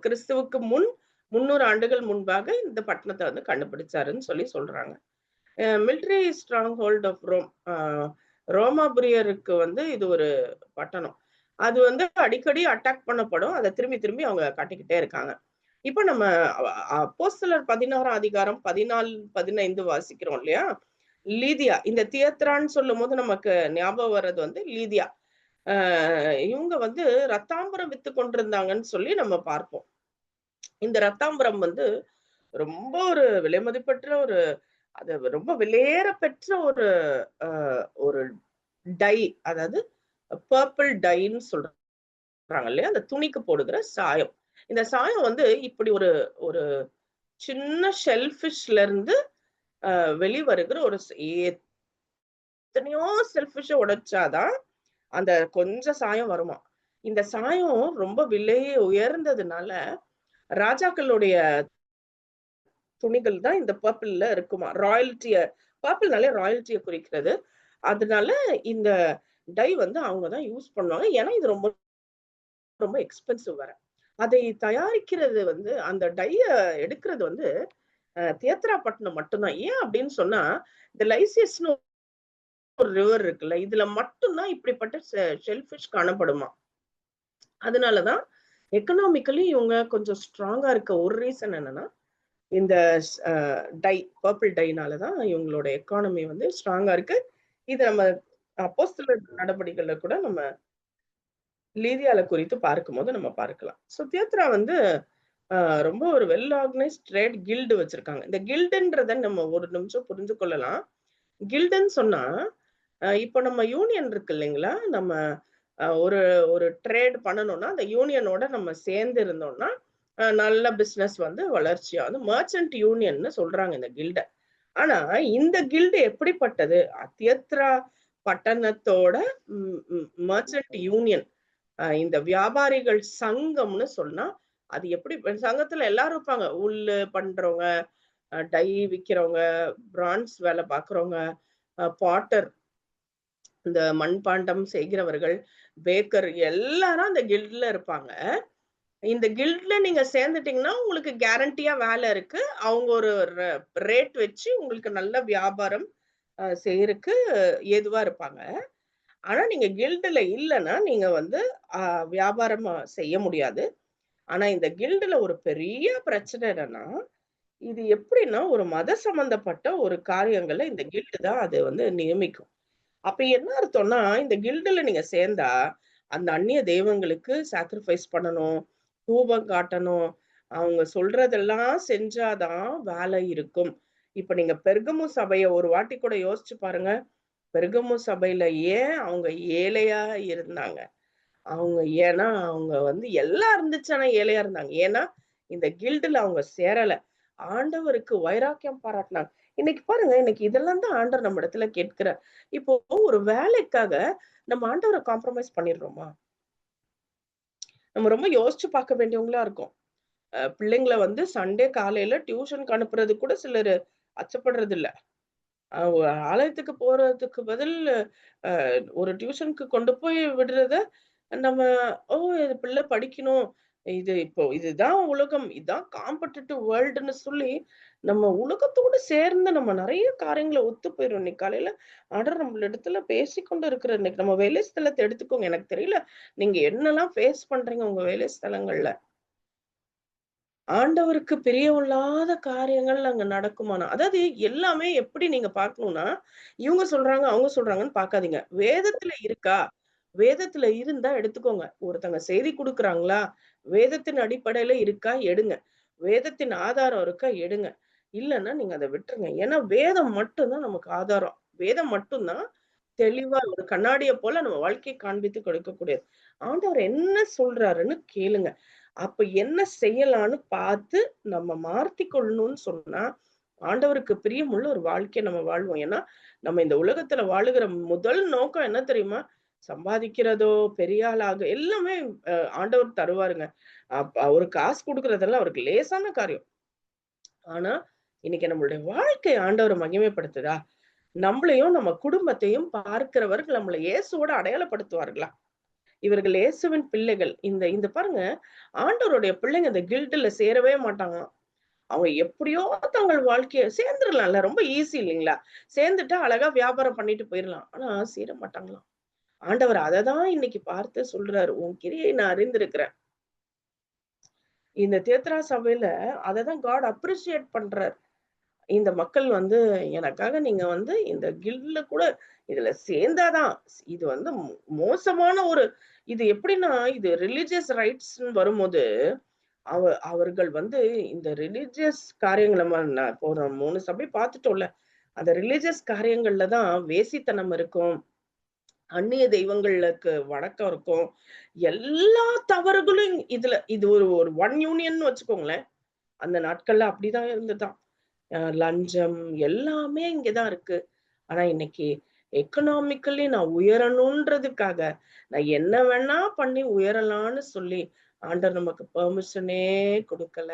கிறிஸ்துவுக்கு முன் 300 ஆண்டுகள் முன்பாக இந்த பட்டணத்தை வந்து கண்டுபிடிச்சாருன்னு சொல்லி சொல்றாங்க. Military stronghold of Rome, ரோமாபுரியருக்கு வந்து இது ஒரு பட்டணம். அது வந்து அடிக்கடி அட்டாக் பண்ணப்படும். அதை திரும்பி திரும்பி அவங்க காட்டிக்கிட்டே இருக்காங்க. இப்ப நம்ம அப்போஸ்தலர் 16ஆம் அதிகாரம் 14, 15 வாசிக்கிறோம் இல்லையா. லீதியா, இந்த தியத்ரான்னு சொல்லும் போது நமக்கு ஞாபகம் வர்றது வந்து லீதியா. இவங்க வந்து ரத்தாம்பரம் வித்து கொண்டிருந்தாங்கன்னு சொல்லி நம்ம பார்ப்போம். இந்த ரத்தாம்பரம் வந்து ரொம்ப ஒரு விலை மதிப்பற்ற ஒரு, அது ரொம்ப விலையேற பெற்ற ஒரு ஒரு டை, அதாவது பர்பிள் டைன்னு சொல்றாங்க இல்லையா, அந்த துணிக்கு போடுகிற சாயம். இந்த சாயம் வந்து இப்படி ஒரு ஒரு சின்ன ஷெல்ஃபிஷ்ல இருந்து வெளிவருகிற ஒரு எத்தனையோ செல்ஃபிஷ உடைச்சாதான் அந்த கொஞ்சம் சாயம் வருமா. இந்த சாயம் ரொம்ப விலையே உயர்ந்ததுனால ராஜாக்களுடைய துணிகள் தான் இந்த பர்பிள்ல இருக்குமா. ராயல்ட்டிய, பர்பிள்னாலே ராயல்ட்டிய குறிக்கிறது. அதனால இந்த டை வந்து அவங்கதான் யூஸ் பண்ணுவாங்க. ஏன்னா இது ரொம்ப ரொம்ப எக்ஸ்பென்சிவ் வேற. அதை தயாரிக்கிறது வந்து, அந்த டைய எடுக்கிறது வந்து தியத்ரா பட்டணம் மட்டும்தான். ஏன் அப்படின்னு சொன்னா, இந்த லைசியஸ்னு ஒரு ரிவர் இருக்குல்ல, இதுல மட்டும்தான் இப்படிப்பட்ட ஷெல்ஃபிஷ் காணப்படுமா. அதனாலதான் எக்கனாமிக்கலி இவங்க கொஞ்சம் ஸ்ட்ராங்கா இருக்க ஒரு ரீசன் என்னன்னா, இந்த டை, பர்பிள் டைனாலதான் இவங்களோட எக்கானமி வந்து ஸ்ட்ராங்கா இருக்கு. இது நம்ம அப்போஸ்தலர் நடவடிக்கைகள்ல கூட நம்ம லீதியால குறித்து பார்க்கும்போது நம்ம பார்க்கலாம். சோ தியத்ரா வந்து ரொம்ப ஒரு வெல் ஆர்கனைஸ்ட் ட்ரேட் கில்டு வச்சிருக்காங்க. இந்த கில்டுன்றத நம்ம ஒரு நிமிஷம் புரிஞ்சு கொள்ளலாம். கில்டுன்னு சொன்னா, இப்போ நம்ம யூனியன் இருக்கு இல்லைங்களா, நம்ம ஒரு ஒரு ட்ரேட் பண்ணணும்னா அந்த யூனியனோட நம்ம சேர்ந்து இருந்தோம்னா நல்ல பிசினஸ் வந்து வளர்ச்சியா வந்து மர்ச்சன்ட் யூனியன்னு சொல்றாங்க இந்த கில்ட. ஆனா இந்த கில்டு எப்படிப்பட்டது? தியத்ரா பட்டணத்தோட மர்ச்சன்ட் யூனியன், இந்த வியாபாரிகள் சங்கம்னு சொன்னா அது எப்படி? சங்கத்துல எல்லாரும் இருப்பாங்க. உள்ளு பண்றவங்க, டை விக்கிறவங்க, பிரான்ஸ் வேலை பாக்குறவங்க, பாட்டர், இந்த மண்பாண்டம் செய்கிறவர்கள், பேக்கர் எல்லாரும் அந்த கில்ட்ல இருப்பாங்க. இந்த கில்ட்ல நீங்க சேர்ந்துட்டீங்கன்னா, உங்களுக்கு கேரண்டியா வேலை இருக்கு. அவங்க ஒரு ரேட் வச்சு உங்களுக்கு நல்ல வியாபாரம் செய்யறக்கு ஏதுவா இருப்பாங்க. ஆனா நீங்க கில்டுல இல்லன்னா, நீங்க வந்து அ வியாபாரம் செய்ய முடியாது. ஆனா இந்த கில்டுல ஒரு பெரிய பிரச்சனை என்னன்னா, இது எப்படின்னா ஒரு மத சம்பந்தப்பட்ட ஒரு காரியங்கள்ல இந்த கில்டு தான் அது வந்து நியமிக்கும். அப்ப என்ன அர்த்தம்னா, இந்த கில்டுல நீங்க சேர்ந்தா, அந்த அந்நிய தெய்வங்களுக்கு சாக்ரிஃபைஸ் பண்ணணும், தூபம் காட்டணும். அவங்க சொல்றதெல்லாம் செஞ்சா தான் வேலை இருக்கும். இப்ப நீங்க பெர்கமு சபைய ஒரு வாட்டி கூட யோசிச்சு பாருங்க. பெர்கமு சபையில ஏன் அவங்க ஏழையா இருந்தாங்க? ஏன்னா அவங்க வந்து எல்லாம் இருந்துச்சு. ஆனா ஏழையா இருந்தாங்க. ஏன்னா, இந்த கில்டுல அவங்க சேரல. ஆண்டவருக்கு வைராக்கியம் பாராட்டுனாங்க. இன்னைக்கு பாருங்க, இன்னைக்கு இதெல்லாம் தான் ஆண்டவர் நம்ம இடத்துல கேட்கிறார். இப்போ ஒரு வேலைக்காக நம்ம ஆண்டவர காம்ப்ரமைஸ் பண்ணிடுறோமா? நம்ம ரொம்ப யோசிச்சு பார்க்க வேண்டியவங்களா இருக்கோம். பிள்ளைங்கள வந்து சண்டே காலையில டியூஷனுக்கு அனுப்புறது கூட சிலரு அச்சப்படுறது இல்ல. ஆலயத்துக்கு போறதுக்கு பதில் ஒரு டியூஷனுக்கு கொண்டு போய் விடுறத நம்ம, ஓ! இது பிள்ளை படிக்கணும். இப்போ இதுதான் உலகம். இதான் காம்படிட்டிவ் வேர்ல்டுன்னு சொல்லி, நம்ம உலகத்தோடு சேர்ந்து நம்ம நெறைய காரியங்கள ஒத்து போயிரும். இன்னைக்கு காலையில ஆண்டவர் நம்மளிடத்துல பேசிக்கொண்டு இருக்கிற இன்னைக்கு நம்ம வேலை ஸ்தலத்த எடுத்துக்கோங்க. எனக்கு தெரியல, நீங்க என்னலாம் ஃபேஸ் பண்றீங்க உங்க வேலை ஸ்தலங்கள்ல. ஆண்டவருக்கு பிரியமில்லாத காரியங்கள் அங்க நடக்குமானா, அதாவது எல்லாமே எப்படி நீங்க பார்க்கணும்னா, இவங்க சொல்றாங்க, அவங்க சொல்றாங்கன்னு பார்க்காதீங்க. வேதத்துல இருக்கா? வேதத்துல இருந்தா எடுத்துக்கோங்க. ஒருத்தங்க செய்தி குடுக்குறாங்களா? வேதத்தின் அடிப்படையில இருக்கா? எடுங்க. வேதத்தின் ஆதாரம் இருக்கா? எடுங்க. இல்லன்னா நீங்க அத விட்டுருங்க. ஏன்னா வேதம் மட்டும் தான் நமக்கு ஆதாரம். வேதம் மட்டும் தான் தெளிவா ஒரு கண்ணாடிய போல நம்ம வாழ்க்கைய காண்பித்து கொடுக்கக்கூடியது. ஆண்டவர் என்ன சொல்றாருன்னு கேளுங்க. அப்ப என்ன செய்யலான்னு பார்த்து நம்ம மாத்திக் கொள்ளணும்னு சொன்னா, ஆண்டவருக்கு பிரியமுள்ள ஒரு வாழ்க்கைய நம்ம வாழ்வோம். ஏன்னா, நம்ம இந்த உலகத்துல வாழுகிற முதல் நோக்கம் என்ன தெரியுமா? சம்பாதிக்கிறதோ, பெரிய ஆளாக எல்லாமே ஆண்டவர் தருவாருங்க. அவருக்கு காசு குடுக்குறதெல்லாம் அவருக்கு லேசான காரியம். ஆனா, இன்னைக்கு நம்மளுடைய வாழ்க்கை ஆண்டவர மகிமைப்படுத்துதா? நம்மளையும், நம்ம குடும்பத்தையும் பார்க்கிறவர்கள் நம்மள இயேசுவோட அடையாளப்படுத்துவார்களா? இவர்கள் இயேசுவின் பிள்ளைகள். இந்த இந்த பாருங்க, ஆண்டவருடைய பிள்ளைங்க இந்த கில்டுல சேரவே மாட்டாங்களாம். அவங்க எப்படியோ தங்கள் வாழ்க்கைய சேர்ந்துரலாம்ல. ரொம்ப ஈஸி இல்லைங்களா? சேர்ந்துட்டா அழகா வியாபாரம் பண்ணிட்டு போயிரலாம். ஆனா சேர மாட்டாங்களாம். ஆண்டவர் அததான் இன்னைக்கு பார்த்து சொல்றாரு. உன் கிரியை நான் அறிந்திருக்கிறேன். இந்த தியேத்ரா சபையில அததான் காட் அப்ரிஷியேட் பண்றார். இந்த மக்கள் வந்து எனக்காக நீங்க வந்து இந்த கில்ட்ல கூட இதுல சேர்ந்தாதான் இது வந்து மோசமான ஒரு, இது எப்படின்னா இது ரிலிஜியஸ் ரைட்ஸ்ன்னு வரும்போது அவர்கள் வந்து இந்த ரிலிஜியஸ் காரியங்கள் நம்ம இப்போ ஒரு 3 சபை பார்த்துட்டோம்ல. அந்த ரிலிஜியஸ் காரியங்கள்ல தான் வேசித்தனம் இருக்கும். அந்நிய தெய்வங்களுக்கு வணக்கம் இருக்கும். எல்லா தவறுகளும் இதுல இது ஒரு ஒரு ஒன் யூனியன்னு வச்சுக்கோங்களேன். அந்த நாட்கள்ல அப்படிதான் இருந்துதாம். லஞ்சம் எல்லாமே இங்க தான் இருக்கு. ஆனா இன்னைக்கு எக்கனாமிக்கலி நான் உயரணுன்றதுக்காக, நான் என்ன வேணா பண்ணி உயரலான்னு சொல்லி, ஆண்டவர் நமக்கு பெர்மிஷனே குடுக்கல.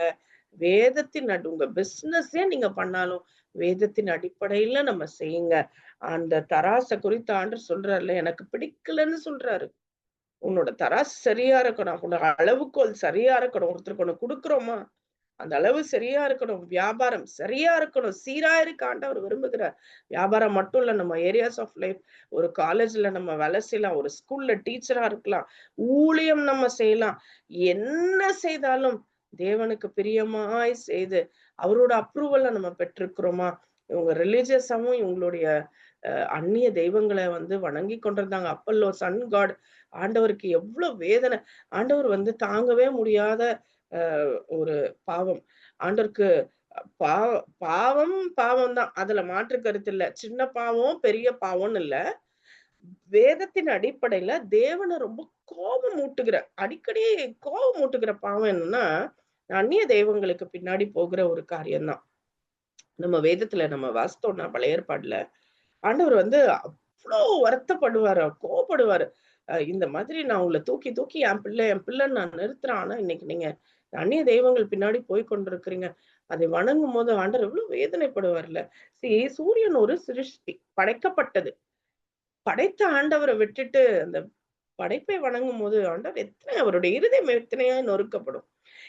உங்க பிசினஸே நீங்க பண்ணாலும், வேதத்தின் அடிப்படையில நம்ம செய்யுங்க. அந்த தராச குறித்து ஆண்டவர் சொல்றார்ல, எனக்கு பிடிக்கலன்னு சொல்றாரு. உன்னோட தராசு சரியா இருக்கணும். உன்னோட அளவுகோல் சரியா இருக்கணும். ஒருத்தருக்கு ஒண்ணு குடுக்குறோமா, அந்த அளவு சரியா இருக்கணும். வியாபாரம் சரியா இருக்கணும். சீரா இருக்க ஆண்டவர் விரும்புகிறார். வியாபாரம் மட்டும் இல்ல. நம்ம ஏரியாஸ் ஆஃப் லைஃப், ஒரு காலேஜ்ல நம்ம வேலை செய்யலாம். ஒரு ஸ்கூல்ல டீச்சரா இருக்கலாம். ஊழியம் நம்ம செய்யலாம். என்ன செய்தாலும் தேவனுக்கு பிரியமாய் செய்து, அவரோட அப்ரூவல நம்ம பெற்றிருக்கிறோமா? இவங்க ரிலிஜியஸாவும் இவங்களுடைய அந்நிய தெய்வங்கள வந்து வணங்கிக் கொண்டிருந்தாங்க. அப்பல்லோ, சன் காட், ஆண்டவருக்கு எவ்ளோ வேதனை. ஆண்டவர் வந்து தாங்கவே முடியாத அ ஒரு பாவம். ஆண்டவருக்கு பாவ பாவம் பாவம் தான். அதுல மாற்று கருத்து இல்ல. சின்ன பாவம், பெரிய பாவம்னு இல்ல. வேதத்தின் அடிப்படையில தேவன ரொம்ப கோபமூட்டுகிற, அடிக்கடி கோபமூட்டுகிற பாவம் என்னன்னா, அந்நிய தெய்வங்களுக்கு பின்னாடி போகிற ஒரு காரியம் தான். நம்ம வேதத்துல நம்ம வாசித்தோம்னா பழைய ஏற்பாடுல, ஆண்டவர் வந்து அவ்ளோ வருத்தப்படுவாரு, கோவப்படுவாரு. இந்த மாதிரி நான் உங்கள தூக்கி தூக்கி என் பிள்ளைன்னு நான் நிறுத்துறேன். ஆனா இன்னைக்கு நீங்க அந்நிய தெய்வங்கள் பின்னாடி போய் கொண்டிருக்கிறீங்க. அதை வணங்கும்போது ஆண்டவர் எவ்வளவு வேதனைப்படுவார்ல. சூரியன் ஒரு சிருஷ்டி, படைக்கப்பட்டது. படைத்த ஆண்டவரை விட்டுட்டு அந்த படைப்பை வணங்கும் போது ஆண்டவர் எத்தனை அவருடைய இருதயம் எத்தனையா நொறுக்கப்படும்.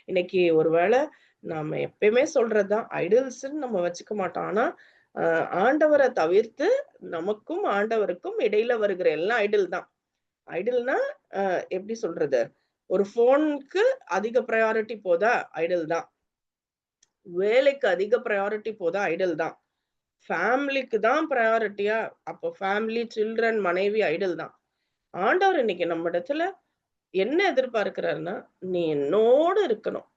இன்னைக்கு ஒருவேளை நாம எப்பயுமே சொல்றதுதான் ஐடல்ஸ்ன்னு நம்ம வச்சுக்க மாட்டோம். ஆனா ஆண்டவரை தவிர்த்து நமக்கும் ஆண்டவருக்கும் இடையில வருகிற எல்லாம் ஐடல் தான். ஐடல்னா எப்படி சொல்றது, ஒரு போனுக்கு அதிக ப்ரையாரிட்டி போதா ஐடல் தான், வேலைக்கு அதிக ப்ரையாரிட்டி போதா ஐடல் தான், ஃபேமிலிக்கு தான் ப்ரையாரிட்டியா அப்போ ஃபேமிலி சில்ட்ரன் மனைவி ஐடல் தான். ஆண்டவர் இன்னைக்கு நம்ம இடத்துல என்ன எதிர்பார்க்கிறாருன்னா, நீ என்னோடு இருக்கணும்,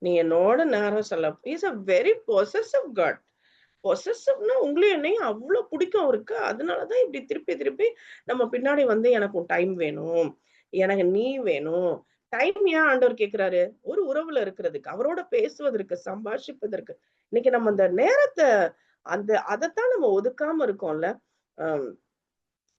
நீ என்னோட நேரம் செல்ல. Is a very possessive God. பொசசிவ்னா உங்களையும் என்னையும் அவ்வளவு பிடிக்கும் அவருக்கு. அதனாலதான் இப்படி திருப்பி திருப்பி நம்ம பின்னாடி வந்து எனக்கு டைம் வேணும், எனக்கு நீ வேணும். டைம் ஏன் ஆண்டவர் கேட்கிறாரு? ஒரு உறவுல இருக்கிறதுக்கு, அவரோட பேசுவதற்கு, சம்பாஷிப்பதற்கு. இன்னைக்கு நம்ம அந்த நேரத்தை அதைத்தான் நம்ம ஒதுக்காம இருக்கோம்ல.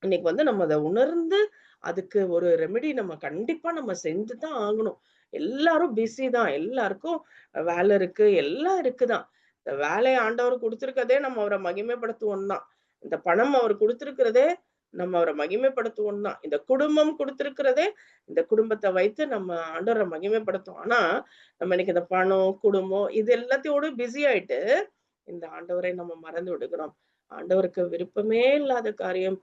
இன்னைக்கு வந்து நம்ம அதை உணர்ந்து அதுக்கு ஒரு ரெமெடி நம்ம கண்டிப்பா நம்ம செஞ்சுதான் ஆகணும். எல்லாரும் பிஸி தான், எல்லாருக்கும் வேலை இருக்கு, எல்லாம் இருக்குதான். இந்த வேலையை ஆண்டவர் கொடுத்திருக்கதே நம்ம அவரை மகிமைப்படுத்துவோம் தான். இந்த பணம் அவர் கொடுத்திருக்கிறதே நம்ம அவரை மகிமைப்படுத்துவோம் தான். இந்த குடும்பம் கொடுத்திருக்கிறதே இந்த குடும்பத்தை வைத்து நம்ம ஆண்டவரை மகிமைப்படுத்துவோம். ஆனா நம்ம இன்னைக்கு இந்த பணம், குடும்பம் இது எல்லாத்தையோடு பிஸி ஆயிட்டு இந்த ஆண்டவரை நம்ம மறந்து விடுகிறோம். ஆண்டவருக்கு விருப்பமே இல்லாத காரியம்,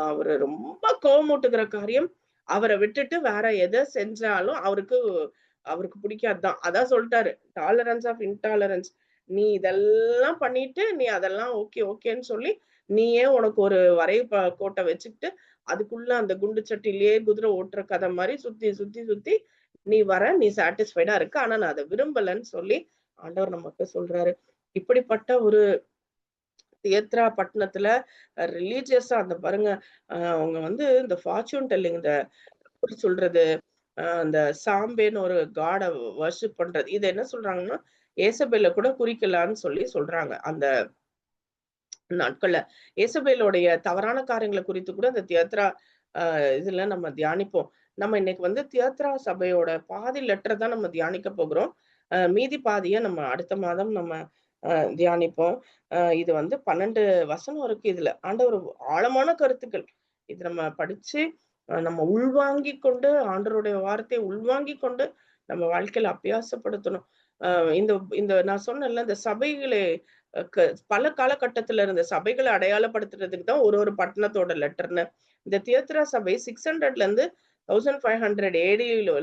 அவரு ரொம்ப கோவமூட்டுகிற காரியம், அவரை விட்டுட்டு வேற எதை செஞ்சாலும் அவருக்கு பிடிக்காதுதான். அதான் சொல்லிட்டாரு, டாலரன்ஸ் ஆஃப் இன்டாலரன்ஸ். நீ இதெல்லாம் பண்ணிட்டு நீ அதெல்லாம் ஓகே ஓகேன்னு சொல்லி நீயே உனக்கு ஒரு கோட்டை வச்சுக்கிட்டு அதுக்குள்ள அந்த குண்டு சட்டிலேயே குதிரை ஓட்டுற கதை மாதிரி சுத்தி சுத்தி சுத்தி நீ சாட்டிஸ்ஃபைடா இருக்க. ஆனா நான் அதை விரும்பலன்னு சொல்லி ஆண்டவர் நமக்கு சொல்றாரு. இப்படிப்பட்ட ஒரு தியத்ரா பட்டணத்துல ரிலீஜியஸா அந்த பாருங்க, அவங்க வந்து இந்த ஃபார்ச்சூன் டெல்லிங், இந்த சொல்றது, அந்த சாம்பேன்னு ஒரு காட வர்ஷிப் பண்றது, இது என்ன சொல்றாங்கன்னா ஏசபேல கூட குறிக்கலான்னு சொல்லி சொல்றாங்க. அந்த நாட்கள்ல ஏசபேலோடைய தவறான காரியங்களை குறித்து கூட அந்த தியத்ரா இதுல நம்ம தியானிப்போம். நம்ம இன்னைக்கு வந்து தியத்ரா சபையோட பாதி லெட்டர் தான் நம்ம தியானிக்க போகிறோம். மீதி பாதியை நம்ம அடுத்த மாதம் நம்ம தியானிப்போம். இது வந்து 12 வசனம் இருக்கு. இதுல ஆண்டவர் ஆழமான கருத்துக்கள். இது நம்ம படிச்சு நம்ம உள்வாங்கி கொண்டு ஆண்டவருடைய வார்த்தையை உள்வாங்கி கொண்டு நம்ம வாழ்க்கையில அபியாசப்படுத்தணும். இந்த இந்த நான் சொன்னேன்ல, இந்த சபைகளை பல காலகட்டத்துல இருந்த சபைகளை அடையாளப்படுத்துறதுக்கு தான் ஒரு பட்டணத்தோட லெட்டர்னு. இந்த தியத்ரா சபை 600ல இருந்து 1500 ஏடியில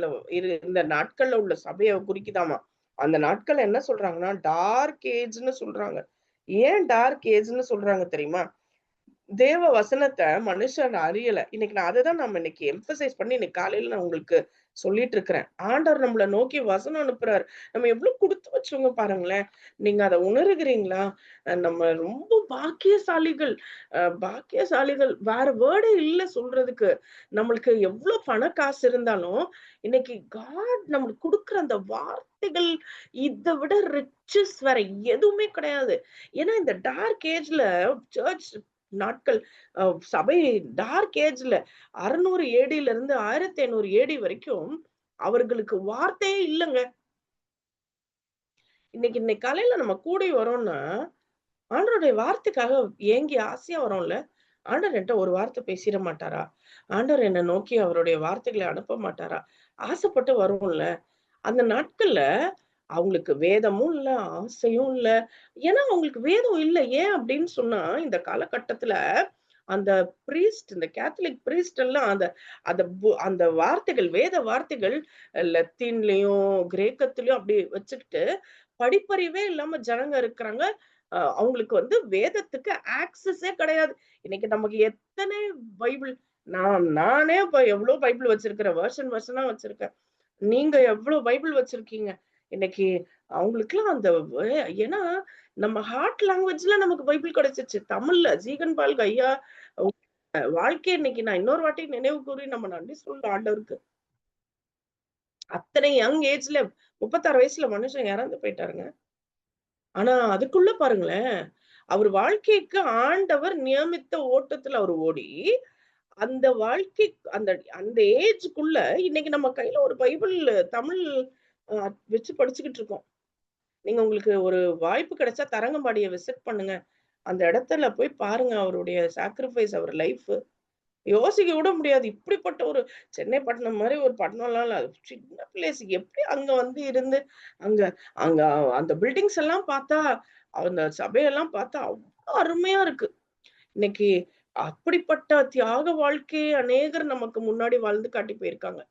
இந்த நாட்கள்ல உள்ள சபையை குறிக்குதாமா. அந்த நாட்கள் என்ன சொல்றாங்கன்னா டார்க் ஏஜ்னு சொல்றாங்க. ஏன் டார்க் ஏஜ்னு சொல்றாங்க தெரியுமா? தேவ வசனத்தை மனுஷன் அறியல. இன்னைக்கு நான் அதைதான் நம்ம இன்னைக்கு எம்பசைஸ் பண்ணி இன்னைக்கு காலையில நான் உங்களுக்கு சொல்லிட்டு இருக்கிறேன். ஆண்டவர் நம்மளை நோக்கி வசனம் அனுப்புறாரு. நம்ம எவ்வளவு கொடுத்து வச்சவங்க பாருங்களேன். நீங்க அதை உணர்கிறீங்களா? நம்ம ரொம்ப பாக்கியசாலிகள். பாக்கியசாலிகள் வேற வேர்டே இல்ல சொல்றதுக்கு. நம்மளுக்கு எவ்வளவு பண காசு இருந்தாலும் இன்னைக்கு காட் நம்மளுக்கு கொடுக்குற அந்த வார்த்தைகள் இதை விட ரிச்சஸ் வேற எதுவுமே கிடையாது. ஏன்னா இந்த டார்க் ஏஜ்ல சர்ச் நாட்கள், சபை டார்க் ஏஜ்ல 600 ஏடியில இருந்து 1500 ஏடி வரைக்கும் அவர்களுக்கு வார்த்தையே இல்லைங்க. இன்னைக்கு காலையில நம்ம கூடி வரோம்னா ஆண்டவருடைய வார்த்தைக்காக ஏங்கி ஆசையா வரோம்ல. ஆண்டவர் என்கிட்ட ஒரு வார்த்தை பேசிட மாட்டாரா? ஆண்டவர் என்னை நோக்கி அவருடைய வார்த்தைகளை அனுப்ப மாட்டாரா? ஆசைப்பட்டு வரும்ல. அந்த நாட்கள்ல அவங்களுக்கு வேதமும் இல்ல, ஆசையும் இல்ல. ஏன்னா அவங்களுக்கு வேதம் இல்ல. ஏன் அப்படின்னு சொன்னா இந்த காலகட்டத்துல அந்த இந்த கேத்தலிக் பிரீஸ்ட் எல்லாம் அந்த வார்த்தைகள், வேத வார்த்தைகள் லத்தீன்லயும் கிரேக்கத்திலயும் அப்படி வச்சுக்கிட்டு படிப்பறிவே இல்லாம ஜனங்க இருக்கிறாங்க. அவங்களுக்கு வந்து வேதத்துக்கு ஆக்சஸே கிடையாது. இன்னைக்கு நமக்கு எத்தனை பைபிள், நானே இப்ப எவ்வளவு பைபிள் வச்சிருக்கிறேன், வருஷனா வச்சிருக்கேன். நீங்க எவ்வளவு பைபிள் வச்சிருக்கீங்க? இன்னைக்கு அவங்களுக்குலாம் அந்த ஏன்னா நம்ம ஹார்ட் லாங்குவேஜ்ல நமக்கு பைபிள் கிடைச்சிச்சு. தமிழ்ல ஜீகன் பால்க ஐயா வாழ்க்கை இன்னைக்கு நான் இன்னொரு வாட்டி நினைவு கூறி நம்ம நன்றி சொல்ல ஆண்டவருக்கு. அத்தனை யங் ஏஜ்ல 36 வயசுல மனுஷன் இறந்து போயிட்டாருங்க. ஆனா அதுக்குள்ள பாருங்களேன், அவர் வாழ்க்கைக்கு ஆண்டவர் நியமித்த ஓட்டத்துல அவர் ஓடி அந்த வாழ்க்கை அந்த அந்த ஏஜ்க்குள்ள இன்னைக்கு நம்ம கையில ஒரு பைபிள் தமிழ் வச்சு படிச்சுக்கிட்டு இருக்கோம். நீங்க உங்களுக்கு ஒரு வாய்ப்பு கிடைச்சா தரங்கம்பாடியை விசிட் பண்ணுங்க. அந்த இடத்துல போய் பாருங்க அவருடைய சாக்ரிஃபைஸ், அவர் லைஃப். யோசிக்க விட முடியாது. இப்படிப்பட்ட ஒரு சென்னை பட்டணம் மாதிரி ஒரு பட்டணம்லாம் இல்ல. அது சின்ன பிளேஸ். எப்படி அங்க வந்து இருந்து அங்க அங்க அந்த பில்டிங்ஸ் எல்லாம் பார்த்தா, அந்த சபையெல்லாம் பார்த்தா அவ்ளோ அருமையா இருக்கு. இன்னைக்கு அப்படிப்பட்ட தியாக வாழ்க்கையை அநேகர் நமக்கு முன்னாடி வாழ்ந்து காட்டி போயிருக்காங்க.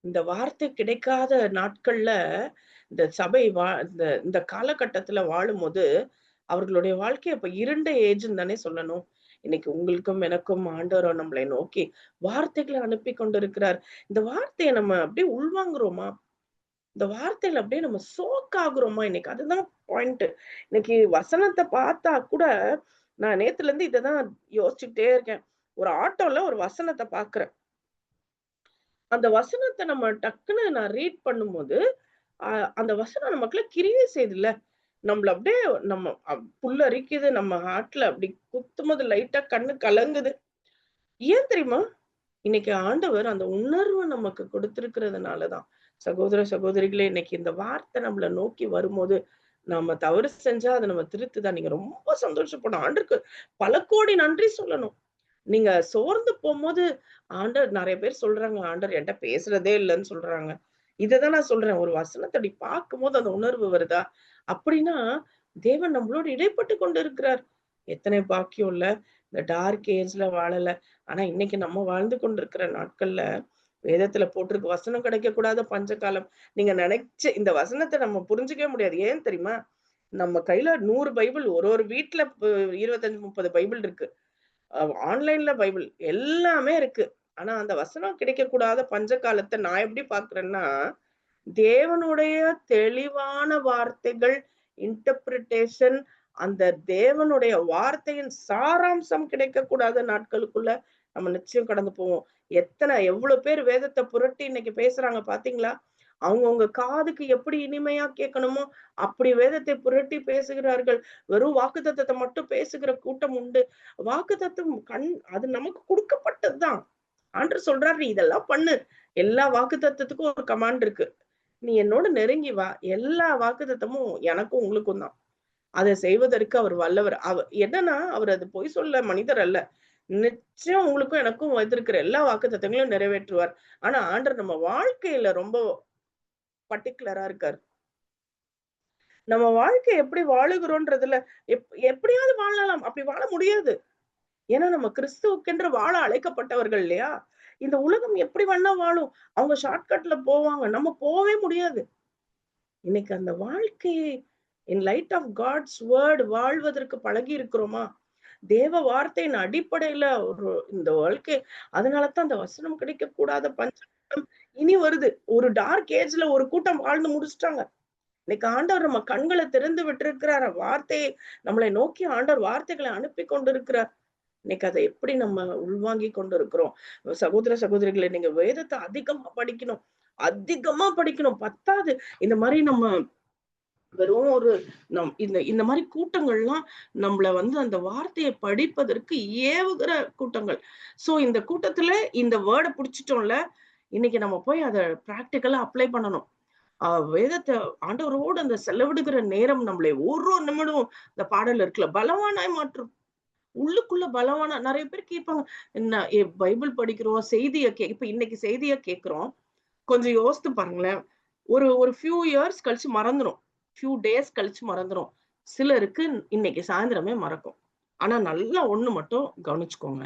இந்த வார்த்தை கிடைக்காத நாட்கள்ல இந்த சபை இந்த இந்த காலகட்டத்துல வாழும்போது, அவர்களுடைய வாழ்க்கை அப்ப இருண்ட ஏஜ்ன்னு தானே சொல்லணும். இன்னைக்கு உங்களுக்கும் எனக்கும் ஆண்டவர் நம்மளை நோக்கி வார்த்தைகளை அனுப்பி கொண்டிருக்கிறார். இந்த வார்த்தைய நம்ம அப்படியே உள்வாங்குறோமா? இந்த வார்த்தையில அப்படியே நம்ம சோக் ஆகுறோமா? இன்னைக்கு அதுதான் பாயிண்ட். இன்னைக்கு வசனத்த பார்த்தா கூட நான் நேத்துல இருந்து இததான் யோசிச்சுக்கிட்டே இருக்கேன். ஒரு ஆட்டோல ஒரு வசனத்த பார்க்கிறேன். அந்த வசனத்த நம்ம டக்குன்னு நான் ரீட் பண்ணும்போது, அ அந்த வசனம் நமக்குள்ள கிரியை செய்யுதுல்ல. நம்மள அப்படியே நம்ம புல்லரிக்குது. நம்ம ஹார்ட்ல அப்படி குத்தும்போது லைட்டா கண்ணு கலங்குது. ஏன் தெரியுமா? இன்னைக்கு ஆண்டவர் அந்த உணர்வ நமக்கு கொடுத்திருக்கிறதுனால தான். சகோதர, சகோதரிகளே, இன்னைக்கு இந்த வார்த்தை நம்மள நோக்கி வரும்போது, நாம தவறு செஞ்சா அத நம்ம திருத்துதா நீங்க ரொம்ப சந்தோஷப்படணும். ஆண்டவருக்கு பல கோடி நன்றி சொல்லணும். நீங்க சோர்ந்து போம்போது, ஆண்டவர் நெறைய பேர் சொல்றாங்க, ஆண்டவர் என்ட்ட பேசுறதே இல்லன்னு சொல்றாங்க. இததான் நான் சொல்றேன். ஒரு வசனத்த அப்படி பார்க்கும்போது அந்த உணர்வு வருதா? அப்படின்னா, தேவன் நம்மளோடு இடைப்பட்டு கொண்டு இருக்கிறார். எத்தனை பாக்கியம் இல்ல. இந்த டார்க் ஏஜ்ல வாழல. ஆனா இன்னைக்கு நம்ம வாழ்ந்து கொண்டிருக்கிற நாட்கள்ல, வேதத்துல போட்டிருக்கு வசனம் கிடைக்கக்கூடாத பஞ்சகாலம். நீங்க நெனைச்ச இந்த வசனத்த நம்ம புரிஞ்சுக்கவே முடியாது. ஏன் தெரியுமா? நம்ம கையில 100 பைபிள் ஒரு ஒரு வீட்ல 25, 30 பைபிள் இருக்கு. ஆன்லைன்ல பைபிள் எல்லாமே இருக்கு. ஆனா அந்த வசனம் கிடைக்கக்கூடாத பஞ்ச காலத்த நான் எப்படி பார்க்கிறேன்னா, தேவனுடைய தெளிவான வார்த்தைகள், இன்டர்பிரிட்டேஷன் அந்த தேவனுடைய வார்த்தையின் சாராம்சம் கிடைக்கக்கூடாத நாட்களுக்குள்ள நம்ம நிச்சயம் கடந்து போவோம். எவ்வளவு பேர் வேதத்த புரட்டி இன்னைக்கு பேசுறாங்க பார்த்தீங்களா? அவங்கவங்க காதுக்கு எப்படி இனிமையா கேட்கணுமோ, அப்படி வேதத்தை புரட்டி பேசுகிறார்கள். வெறும் வாக்குத்தத்தத்த மட்டும் பேசுகிற கூட்டம் உண்டு. வாக்குத்தத்தம் அது நமக்கு குடுக்கப்பட்டது தான். ஆண்டவர் சொல்றாரு, "நீ இதெல்லாம் பண்ணு." எல்லா வாக்குத்தத்தத்துக்கும் ஒரு கமாண்ட் இருக்கு. "நீ என்னோட நெருங்கி வா." எல்லா வாக்குத்தத்தமும் எனக்கும் உங்களுக்கும் தான். அதை செய்வதற்கு அவர் வல்லவர். என்னன்னா, அவர் அது பொய் சொல்ல மனிதர் அல்ல. நிச்சயம் உங்களுக்கும் எனக்கும் வந்திருக்கிற எல்லா வாக்குத்தத்தங்களையும் நிறைவேற்றுவார். ஆனா ஆண்டவர் நம்ம வாழ்க்கையில ரொம்ப பர்ட்டிகுலரா இருக்காரு. நம்ம வாழ்க்கை எப்படி வாழுகிறோன்றதுல எப்படியாவது வாழலாம். அப்படி வாழ முடியாது. ஏன்னா நம்ம கிறிஸ்துவுக்கென்று வாழ அழைக்கப்பட்டவர்கள் இல்லையா? இந்த உலகம் எப்படி வேணா வாழும். அவங்க ஷார்ட்கட்ல போவாங்க. நம்ம போவே முடியாது. இன்னைக்கு அந்த வாழ்க்கையை in light of God's word வாழ்வதற்கு பழகி இருக்கிறோமா? தேவ வார்த்தையின் அடிப்படையில ஒரு இந்த வாழ்க்கை அதனால தான் அந்த வசனம் கிடைக்கக்கூடாத பஞ்சம் இனி வருது. ஒரு டார்க் ஏஜ்ல ஒரு கூட்டம் வாழ்ந்து முடிச்சுட்டாங்க. இன்னைக்கு ஆண்டவர் நம்ம கண்களை திறந்து விட்டிருக்கிறார். வார்த்தையை நம்மளை நோக்கி ஆண்டவர் வார்த்தைகளை அனுப்பி கொண்டிருக்கிறார். இன்னைக்கு அதை எப்படி நம்ம உள்வாங்கி கொண்டிருக்கிறோம்? சகோதர சகோதரிகளை நீங்க வேதத்தை அதிகமா படிக்கணும். அதிகமா படிக்கணும். பத்தாது. இந்த மாதிரி நம்ம வெறும் ஒரு இந்த இந்த மாதிரி கூட்டங்கள்லாம் நம்மள வந்து அந்த வார்த்தையை படிப்பதற்கு ஏவுகிற கூட்டங்கள். சோ இந்த கூட்டத்துல இந்த வேர்ட புடிச்சிட்டோம்ல, இன்னைக்கு நம்ம போய் அத பிராக்டிகலா அப்ளை பண்ணணும். வேதத்த ஆண்டவரோடு அந்த செலவிடுகிற நேரம் நம்மளை ஒரு நிமிடம் இந்த பாடல் இருக்குல்ல, பலவானாய் மாற்றும். உள்ளுக்குள்ள பலவானா நெறைய பேர் கேட்பாங்க. என்ன பைபிள் படிக்கிறோம், இப்ப இன்னைக்கு செய்திய கேட்கிறோம். கொஞ்சம் யோசித்து பாருங்களேன். ஒரு ஒரு ஃபியூ இயர்ஸ் கழிச்சு மறந்துரும். ஃபியூ டேஸ் கழிச்சு மறந்துரும். சிலருக்கு இன்னைக்கு சாயந்திரமே மறக்கும். ஆனா நல்லா ஒண்ணு மட்டும் கவனிச்சுக்கோங்க.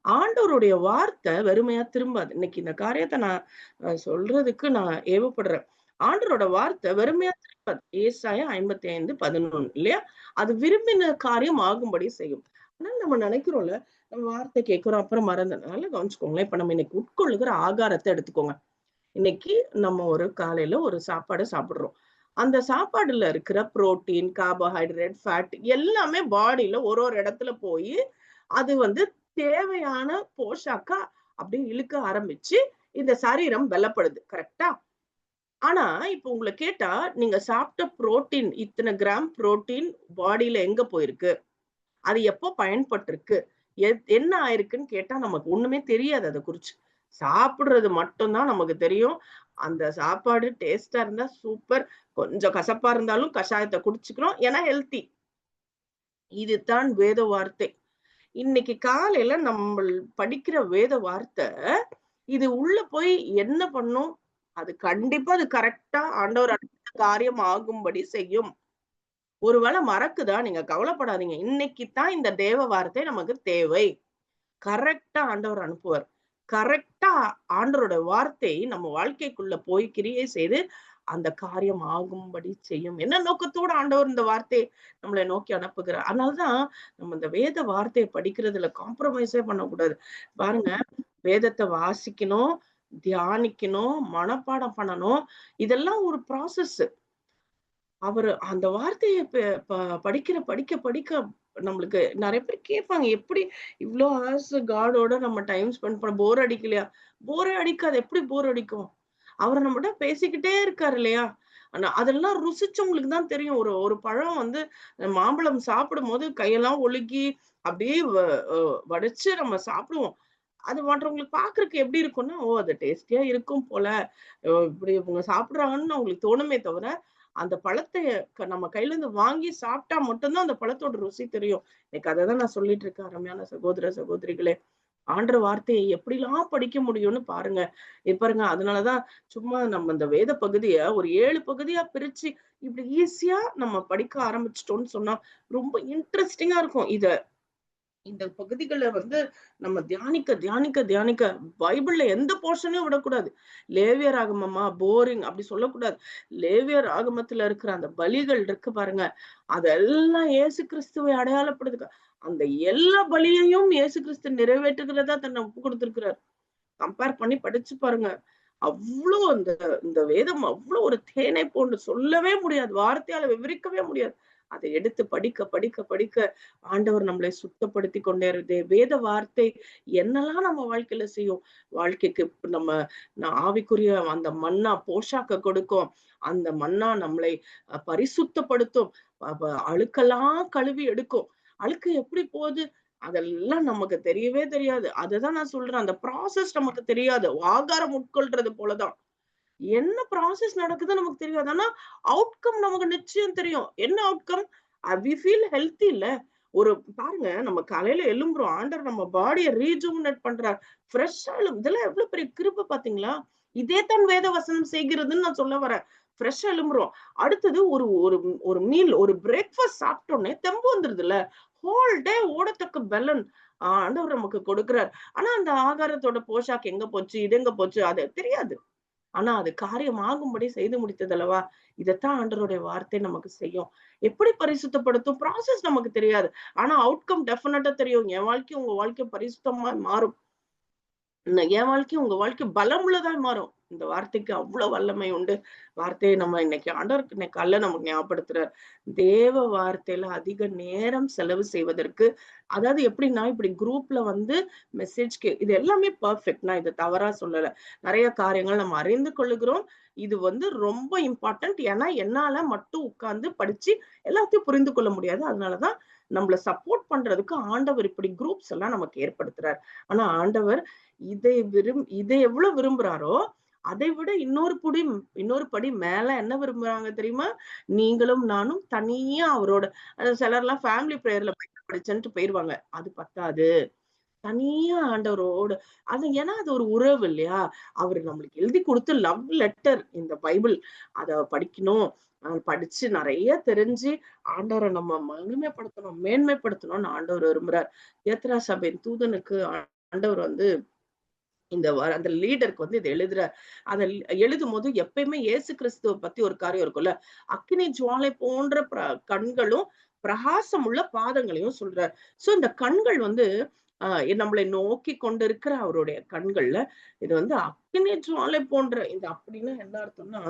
ஆண்டவருடைய வார்த்தை வெறுமையா திரும்பாது. இன்னைக்கு இந்த காரியத்த நான் சொல்றதுக்கு நான் ஏவப்படுறேன். ஆண்டவரோட வார்த்தை வெறுமையா திரும்பாது. ஏசாயா 55:11 இல்லையா? அது விரும்பின காரியம் ஆகும்படி செய்யும். ஆனா நம்ம நினைக்கிறோம்ல, நம்ம வார்த்தை கேட்கிறோம், அப்புறம் நல்லா கவனிச்சுக்கோங்களேன். இப்ப நம்ம இன்னைக்கு உட்கொள்ளுகிற ஆகாரத்த எடுத்துக்கோங்க. இன்னைக்கு நம்ம ஒரு காலையில ஒரு சாப்பாடு சாப்பிடுறோம். அந்த சாப்பாடுல இருக்கிற புரோட்டீன், கார்போஹைட்ரேட், ஃபேட் எல்லாமே பாடியில ஒரு ஒரு இடத்துல போயி, அது வந்து தேவையான போஷாக்கா அப்படியே இழுக்க ஆரம்பிச்சு, இந்த சரீரம் பலப்படுது. கரெக்ட்டா? ஆனா, இப்ப உங்கள கேட்டா, நீங்க சாப்பிட்ட புரோட்டீன், இத்தன கிராம் புரோட்டீன் பாடியில எங்க போயிருக்கு? அது எப்போ பயன்பட்டிருக்கு? என்ன ஆயிருக்குன்னு கேட்டா நமக்கு ஒண்ணுமே தெரியாது அத குறிச்சு. சாப்பிடுறது மட்டும் தான் நமக்கு தெரியும். அந்த சாப்பாடு டேஸ்ட்டா இருந்தா சூப்பர். கொஞ்சம் கசப்பா இருந்தாலும் கஷாயத்த குடிச்சுக்கிறோம். ஏன்னா ஹெல்த்தி. இதுதான் வேத வார்த்தை. இன்னைக்கு காலையில நம்ம படிக்கிற வேத வார்த்தை இது உள்ள போய் என்ன பண்ணும்? அது கண்டிப்பா அது கரெக்டா ஆண்டவர் அடுத்த காரியம் ஆகும்படி செய்யும். ஒருவேளை மறக்குதா? நீங்க கவலைப்படாதீங்க. இன்னைக்கு தான் இந்த தேவ வார்த்தை நமக்கு தேவை. கரெக்ட்டா ஆண்டவர் அனுப்புவார். கரெக்ட்டா ஆண்டவரோட வார்த்தை நம்ம வாழ்க்கைக்குள்ள போய் கிரியை செய்து அந்த காரியம் ஆகும்படி செய்யும். என்ன நோக்கத்தோட ஆண்டவர் இந்த வார்த்தையை நம்மளை நோக்கி அனுப்புகிறார். அதனாலதான் நம்ம இந்த வேத வார்த்தையை படிக்கிறதுல காம்ப்ரமைஸே பண்ணக்கூடாது. பாருங்க, வேதத்தை வாசிக்கணும், தியானிக்கணும், மனப்பாடம் பண்ணணும். இதெல்லாம் ஒரு ப்ராசஸ். அவரு அந்த வார்த்தைய படிக்க நம்மளுக்கு நெறைய பேர் கேட்பாங்க. எப்படி இவ்ளோ ஹார்ஸ் காடோட நம்ம டைம் ஸ்பெண்ட் பண்ண போர் அடிக்கலையா? போரே அடிக்காது. எப்படி போர் அடிக்கும்? அவரு நம்மட்ட பேசிக்கிட்டே இருக்காரு இல்லையா? ஆனா அதெல்லாம் ருசிச்சவங்களுக்கு தான் தெரியும். ஒரு ஒரு பழம் வந்து மாம்பழம் சாப்பிடும்போது கையெல்லாம் ஒழுகி அப்படியே அ வடிச்சு நம்ம சாப்பிடுவோம். அது மற்றவங்களுக்கு பார்க்கறதுக்கு எப்படி இருக்கும்னா, ஓ! அது டேஸ்டியா இருக்கும் போல. இப்படி இவங்க சாப்பிடுறாங்கன்னு அவங்களுக்கு தோணுமே தவிர, அந்த பழத்த நம்ம கையில இருந்து வாங்கி சாப்பிட்டா மட்டும் தான் அந்த பழத்தோட ருசி தெரியும். இன்னைக்கு அததான் நான் சொல்லிட்டு இருக்கேன் அருமையான சகோதர, சகோதரிகளே. ஆண்டவர் வார்த்தையை எப்படிலாம் படிக்க முடியும்னு பாருங்க. பாருங்க, அதனாலதான் சும்மா நம்ம இந்த வேத பகுதிய ஒரு 7 பகுதியா பிரிச்சு இப்படி ஈஸியா நம்ம படிக்க ஆரம்பிச்சிட்டோம்னு சொன்னா ரொம்ப இன்ட்ரெஸ்டிங்கா இருக்கும். இந்த பகுதிகள வந்து நம்ம தியானிக்க பைபிள்ல எந்த போர்ஷனையும் விடக்கூடாது. லேவியர் ஆகமமா போரிங் அப்படி சொல்லக்கூடாது. லேவியர் ஆகமத்துல இருக்கிற அந்த பலிகள் இருக்கு பாருங்க, அதெல்லாம் இயேசு கிறிஸ்துவை அடையாளப்படுத்துக. அந்த எல்லா பலியையும் இயேசு கிறிஸ்து நிறைவேற்றுகிறதா தன்னை ஒப்பு கொடுத்திருக்கிறார். கம்பேர் பண்ணி படிச்சு பாருங்க. அவ்ளோ இந்த இந்த வேதம் அவ்ளோ ஒரு தேனை போன்று சொல்லவே முடியாது. வார்த்தையால விவரிக்கவே முடியாது. அதை எடுத்து படிக்க ஆண்டவர் நம்மளை சுத்தப்படுத்தி கொண்டே இருந்தே வேத வார்த்தை என்னெல்லாம் நம்ம வாழ்க்கையில செய்யும். வாழ்க்கைக்கு நம்ம ஆவிக்குரிய அந்த மன்னா போஷாக்க கொடுக்கும். அந்த மன்னா நம்மளை பரிசுத்தப்படுத்தும். அழுக்கெல்லாம் கழுவி எடுக்கும். அழுக்கு எப்படி போகுது? அதெல்லாம் நமக்கு தெரியவே தெரியாது. அததான் நான் சொல்றேன். அந்த ப்ராசஸ் நமக்கு தெரியாது. ஆகாரம் உட்கொள்றது போலதான். என்ன ப்ராசஸ் நடக்குதுன்னு நமக்கு தெரியாது. ஆனா அவுட்கம் நமக்கு நிச்சயம் தெரியும். என்ன அவுட்கம்? வி ஃபீல் ஹெல்த்தி இல்ல. ஒரு பாருங்க, நம்ம காலையில எழும்புறோம். ஆண்டவர் நம்ம பாடிய ரீஜுவினேட் பண்றார். ஃப்ரெஷ்ஷா இதெல்லாம் எவ்வளவு பெரிய கிருபை பாத்தீங்களா? இதே தான் வேத வசனம் செய்கிறதுன்னு நான் சொல்ல வரேன். ஃப்ரெஷ்ஷா எழும்புறோம். அடுத்தது ஒரு ஒரு ஒரு மீல், ஒரு பிரேக்ஃபாஸ்ட் சாப்பிட்டோனே தெம்பு வந்துருதுல்ல. ஹோல் டே ஓடத்தக்க பெலன் ஆண்டவர் நமக்கு கொடுக்கிறார். ஆனா அந்த ஆகாரத்தோட போஷாக்கு எங்க போச்சு? இது எங்க போச்சு? அது தெரியாது. ஆனா அது காரியம் ஆகும்படி செய்து முடித்தது அல்லவா? இதத்தான் ஆண்டவருடைய வார்த்தை நமக்கு செய்யும். எப்படி பரிசுத்தப்படுத்தும்? ப்ராசஸ் நமக்கு தெரியாது. ஆனா அவுட்கம் டெஃபினட்டா தெரியும். என் வாழ்க்கை உங்க வாழ்க்கை பரிசுத்தமா மாறும். என் வாழ்க்கை உங்க வாழ்க்கை பலமுள்ளதாய் மாறும். இந்த வார்த்தைக்கு அவ்வளவு வல்லமை உண்டு. வார்த்தையை நம்ம இன்னைக்கு ஆண்டவருக்கு இன்னைக்கு காலைல நமக்கு ஞாபகப்படுத்துறார். தேவ வார்த்தையில அதிக நேரம் செலவு செய்வதற்கு, அதாவது எப்படின்னா இப்படி குரூப்ல வந்து இது எல்லாமே பெர்ஃபெக்ட். நான் இத தவறா சொல்லல. நிறைய காரியங்கள் நம்ம அறிந்து கொள்ளுகிறோம். இது வந்து ரொம்ப இம்பார்ட்டன்ட். ஏன்னா என்னால மட்டும் உட்கார்ந்து படிச்சு எல்லாத்தையும் புரிந்து கொள்ள முடியாது. அதனாலதான் நம்மள சப்போர்ட் பண்றதுக்கு ஆண்டவர் இப்படி குரூப்ஸ் எல்லாம் நமக்கு ஏற்படுத்துறார். ஆனா ஆண்டவர் இதை எவ்வளவு விரும்புறாரோ, அதை விட இன்னொரு படி மேல என்ன விரும்புறாங்க தெரியுமா? நீங்களும் நானும் தனியா அவரோட சிலர்லாம் ஃபேமிலி பிரேயர்ல பைபிள் படிச்சேன்ட்டு போயிருவாங்க. அது பத்தாது. தனியா ஆண்டவரோட ஏன்னா அது ஒரு உறவு இல்லையா? அவரு நம்மளுக்கு எழுதி கொடுத்த லவ் லெட்டர் இந்த பைபிள். அத படிக்கணும். படிச்சு நிறைய தெரிஞ்சு ஆண்டவரை நம்ம மகிமைப்படுத்தணும், மேன்மைப்படுத்தணும்னு ஆண்டவர் விரும்புறார். தியத்ரா சபையின் தூதனுக்கு ஆண்டவர் வந்து அந்த லீடருக்கு வந்து இதை எழுதுறார். அத எழுதும்போது எப்பயுமே இயேசு கிறிஸ்துவ பத்தி ஒரு காரியம் இருக்கும்ல. அக்கினி ஜுவாலை போன்ற கண்களும், பிரகாசம் உள்ள பாதங்களையும் சொல்றார். சோ இந்த கண்கள் வந்து நம்மளை நோக்கி கொண்டிருக்கிற அவருடைய கண்கள்ல இது வந்து அக்கினி ஜுவாலை போன்ற இது அப்படின்னா என்ன அர்த்தம்னா,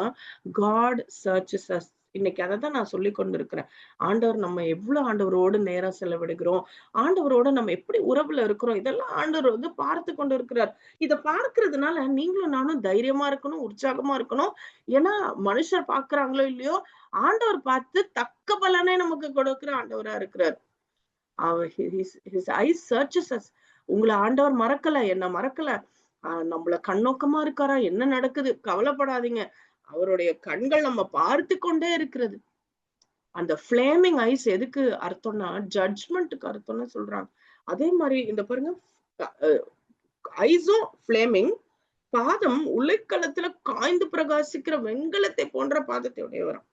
காட் சர்ச்சஸ் அஸ். இன்னைக்கு அததான் நான் சொல்லிக் கொண்டிருக்கிறேன். ஆண்டவர் நம்ம எவ்வளவு ஆண்டவரோடு நேரம் செலவிடுகிறோம், ஆண்டவரோட நம்ம எப்படி உறவுல இருக்கிறோம், இதெல்லாம் ஆண்டவர் வந்து பார்த்து கொண்டு இருக்கிறார். இத பார்க்கிறதுனால நீங்களும் நானும் தைரியமா இருக்கணும், உற்சாகமா இருக்கணும். ஏன்னா மனுஷர் பார்க்கிறாங்களோ இல்லையோ, ஆண்டவர் பார்த்து தக்க பலனை நமக்கு கொடுக்கிற ஆண்டவரா இருக்கிறார். His eyes searches us. உங்கள ஆண்டவர் மறக்கல, என்ன மறக்கல. நம்மள கண்ணோக்கமா இருக்காரா? என்ன நடக்குது? கவலைப்படாதீங்க. அவருடைய கண்கள் நம்ம பார்த்து கொண்டே இருக்கிறது. அந்த ஃபிளேமிங் ஐஸ் எதுக்கு அர்த்தம்னா ஜட்ஜ்மெண்ட்டுக்கு அர்த்தம்னு சொல்றாங்க. அதே மாதிரி இந்த பாருங்க, ஐஸும் ஃபிளேமிங், பாதம் உலைக்களத்துல காய்ந்து பிரகாசிக்கிற வெண்கலத்தை போன்ற பாதத்தை உடையவராம்.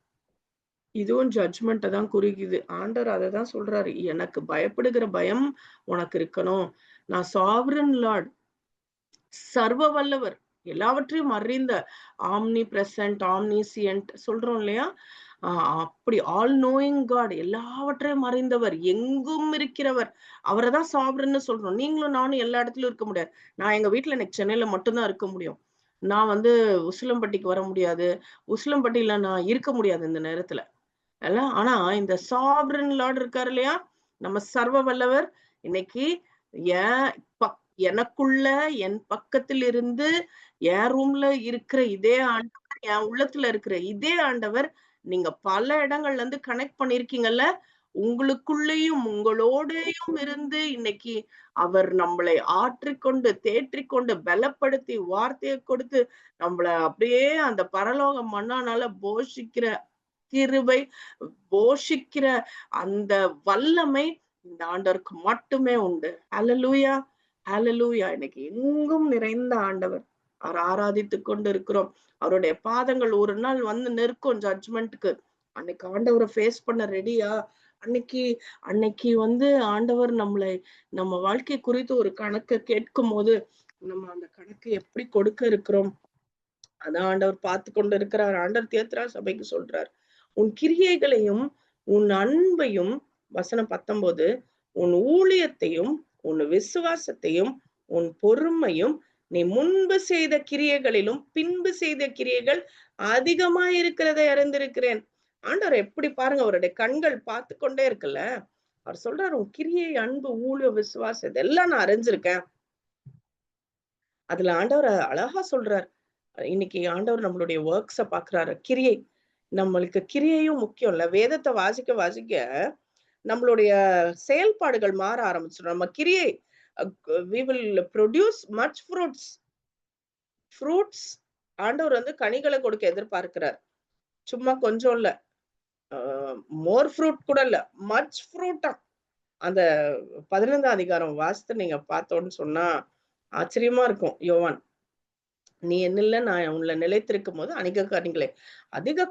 இதுவும் ஜட்ஜ்மெண்ட்டை தான் குறிக்குது. ஆண்டவர் அதை தான் சொல்றாரு, எனக்கு பயப்படுகிற பயம் உனக்கு இருக்கணும். நான் சாவரன் லார்ட், சர்வ வல்லவர், எல்லாவற்றையும் அறிந்த, ஆம்னி பிரசன்ட், ஆம்னிசியன்ட் சொல்றோம் இல்லையா? அப்படி ஆல் நோயிங் காட், எல்லாவற்றையும் அறிந்தவர், எங்கும் இருக்கிறவர், அவரை தான் சாவரன்னு சொல்றோம். நீங்களும் நானும் எல்லா இடத்துலயும் இருக்க முடியாது. நான் எங்க வீட்டுல எனக்கு சென்னையில மட்டும்தான் இருக்க முடியும். நான் உசிலம்பட்டிக்கு வர முடியாது. உசிலம்பட்டியில நான் இருக்க முடியாது இந்த நேரத்துல. ஆனா இந்த சாவரன் லார்ட் இருக்காரு இல்லையா, நம்ம சர்வ வல்லவர், இன்னைக்கு எனக்குள்ள என் பக்கத்தில் இருந்து என் ரூம்ல இருக்கிற இதே ஆண்டவர், என் உள்ளத்துல இருக்கிற இதே ஆண்டவர், நீங்க பல இடங்கள்ல இருந்து கனெக்ட் பண்ணிருக்கீங்கல்ல, உங்களுக்குள்ளேயும் உங்களோடையும் இருந்து இன்னைக்கு அவர் நம்மளை ஆற்றிக்கொண்டு தேற்றிக்கொண்டு பலப்படுத்தி வார்த்தையை கொடுத்து நம்மள அப்படியே அந்த பரலோக மன்னானால போஷிக்கிற கிருபை, போஷிக்கிற அந்த வல்லமை இந்த ஆண்டவருக்கு மட்டுமே உண்டு. ஹல்லேலூயா, ஹல்லேலூயா. இன்னைக்கு எங்கும் நிறைந்த ஆண்டவர், அவர் ஆராதித்து கொண்டு இருக்கிறோம். அவருடைய பாதங்கள் ஒரு நாள் வந்து நிற்கும் ஜட்ஜ்மெண்ட்டுக்கு. அன்னைக்கு ஆண்டவரை ஃபேஸ் பண்ண ரெடியா? அன்னைக்கு ஆண்டவர் நம்ம வாழ்க்கை குறித்து ஒரு கணக்கை கேட்கும் போது நம்ம அந்த கணக்கு எப்படி கொடுக்க இருக்கிறோம், அதான் ஆண்டவர் பார்த்து கொண்டு இருக்கிறார். ஆண்டவர் தியத்திரா சபைக்கு சொல்றார், உன் கிரியைகளையும் உன் அன்பையும், வசனம் 19, உன் ஊழியத்தையும் உன் விசுவாசத்தையும் உன் பொறுமையும் நீ முன்பு செய்த கிரியைகளிலும் பின்பு செய்த கிரியைகள் அதிகமா இருக்கிறதை அறிந்திருக்கிறேன். ஆண்டவர் எப்படி பாருங்க, அவருடைய கண்கள் பார்த்து கொண்டே இருக்குல்ல. அவர் சொல்றாரு, உன் கிரியை, அன்பு, ஊழிய, விசுவாசம் இதெல்லாம் நான் அறிஞ்சிருக்கேன். அதுல ஆண்டவர் அழகா சொல்றார். இன்னைக்கு ஆண்டவர் நம்மளுடைய ஒர்க்ஸ பாக்குறாரு. கிரியை, நம்மளுக்கு கிரியையும் முக்கியம் இல்ல. வேதத்தை வாசிக்க வாசிக்க நம்மளுடைய செயல்பாடுகள் மாற ஆரம்பிச்சிடும். நம்ம கிரியை, we will produce much fruits. ஆண்டவர் கனிகளை கொடுக்க எதிர்பார்க்கிறார். சும்மா கொஞ்சம் இல்ல, மோர் ஃப்ரூட் கூட இல்ல, மச் ஃப்ரூட்டா. அந்த 15ஆம் அதிகாரம் வாசித்து நீங்க பார்த்தோன்னு சொன்னா ஆச்சரியமா இருக்கும். யோவான், நீ என்னில்ல நான் உன்னை நிலைத்திருக்கும் போது அதிக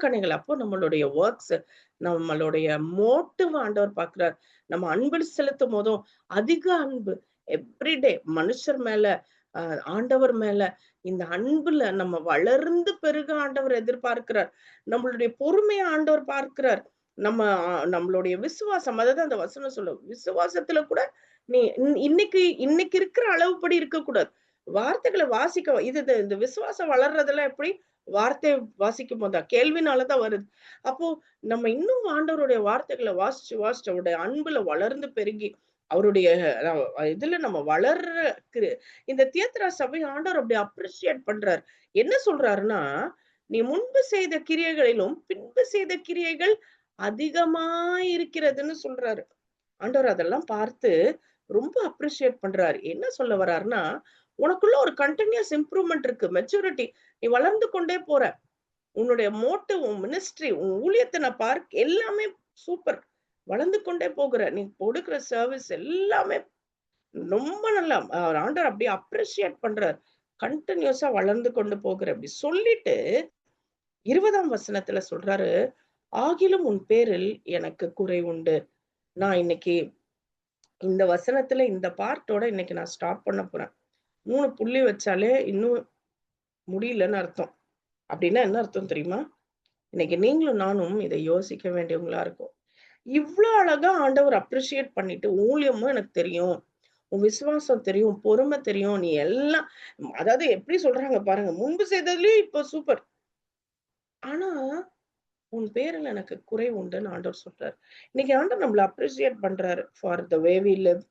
கனிகள். அப்போ நம்மளுடைய ஒர்க்ஸ், நம்மளுடைய மோட்டிவ் ஆண்டவர் பார்க்கிறார். நம்ம அன்பு செலுத்தும் போதும் அதிக அன்பு, எவ்ரிடே மனுஷர் மேல, ஆண்டவர் மேல இந்த அன்புல நம்ம வளர்ந்து பெருக ஆண்டவர் எதிர்பார்க்கிறார். நம்மளுடைய பொறுமையை ஆண்டவர் பார்க்கிறார். நம்மளுடைய விசுவாசம், அதாவது அந்த வசனம் சொல்லும், விசுவாசத்துல கூட நீ இன்னைக்கு இருக்கிற அளவுப்படி இருக்கக்கூடாது. வார்த்தைகளை வாசிக்க, இந்த விசுவாசம் வளர்றதெல்லாம் எப்படி? வார்த்தை வாசிக்கும் போதா? கேள்வினாலதான் வருது. அப்போ நம்ம இன்னும் ஆண்டவருடைய வார்த்தைகளை வாசிச்சு அவருடைய அன்புல வளர்ந்து பெருகி அவருடைய இதுல நம்ம வளர்ற இந்த தியத்திரா சபை ஆண்டவர் அப்படி அப்ரிசியேட் பண்றார். என்ன சொல்றாருன்னா, நீ முன்பு செய்த கிரியைகளிலும் பின்பு செய்த கிரியைகள் அதிகமாய் இருக்கிறதுன்னு சொல்றாரு. ஆண்டவர் அதெல்லாம் பார்த்து ரொம்ப அப்ரிசியேட் பண்றாரு. என்ன சொல்ல வர்றாருன்னா, உனக்குள்ள ஒரு கண்டினியூஸ் இம்ப்ரூவ்மெண்ட் இருக்கு, மெச்சூரிட்டி, நீ வளர்ந்து கொண்டே போற. உன்னுடைய மோட்டிவ், உன் மினிஸ்ட்ரி, உன் ஊழியத்தை நான் எல்லாமே சூப்பர், வளர்ந்து கொண்டே போகிற. நீ கொடுக்கிற சர்வீஸ் எல்லாமே ரொம்ப நல்லா ஆண்டவர் அப்படியே அப்ரிசியேட் பண்றார். கண்டினியூஸா வளர்ந்து கொண்டு போகிற அப்படி சொல்லிட்டு 20ஆம் வசனத்துல சொல்றாரு, ஆகிலும் உன் பேரில் எனக்கு குறை உண்டு. நான் இன்னைக்கு இந்த வசனத்துல இந்த பார்ட்டோட இன்னைக்கு நான் ஸ்டாப் பண்ண போறேன். 3 புள்ளி வச்சாலே இன்னும் முடியலன்னு அர்த்தம். அப்படின்னா என்ன அர்த்தம் தெரியுமா? இன்னைக்கு நீங்களும் நானும் இதை யோசிக்க வேண்டியவங்களா இருக்கும். இவ்வளவு அழகா ஆண்டவர் அப்ரிசியேட் பண்ணிட்டு, ஊழியமும் எனக்கு தெரியும், உன் விசுவாசம் தெரியும், பொறுமை தெரியும், நீ எல்லாம், அதாவது எப்படி சொல்றாங்க பாருங்க, முன்பு செய்ததுலயும் இப்ப சூப்பர், ஆனா உன் பேரில் எனக்கு குறை உண்டுன்னு ஆண்டவர் சொல்றாரு. இன்னைக்கு ஆண்டவர் நம்மள அப்ரிசியேட் பண்றாரு for the way we live.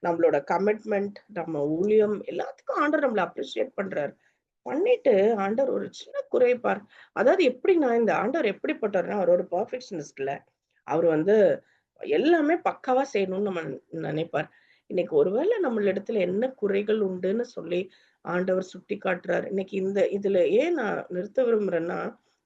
நம்மளோட கமிட்மெண்ட், நம்ம ஊழியம் எல்லாத்துக்கும் ஆண்டவர் நம்மள அப்ரிசியேட் பண்றாரு. பண்ணிட்டு ஆண்டவர் ஒரு சின்ன குறைப்பார். அதாவது எப்படின்னா, இந்த ஆண்டவர் எப்படிப்பட்டவர்னா, அவர் ஒரு பர்ஃபெக்ஷனிஸ்ட் இல்ல. அவர் எல்லாமே பக்காவா செய்யணும்னு நம்ம நினைப்பார். இன்னைக்கு ஒருவேளை நம்மளிடத்துல என்ன குறைகள் உண்டுன்னு சொல்லி ஆண்டவர் சுட்டி காட்டுறாரு. இன்னைக்கு இதுல ஏன் நான் நிறுத்த விரும்புறேன்னா,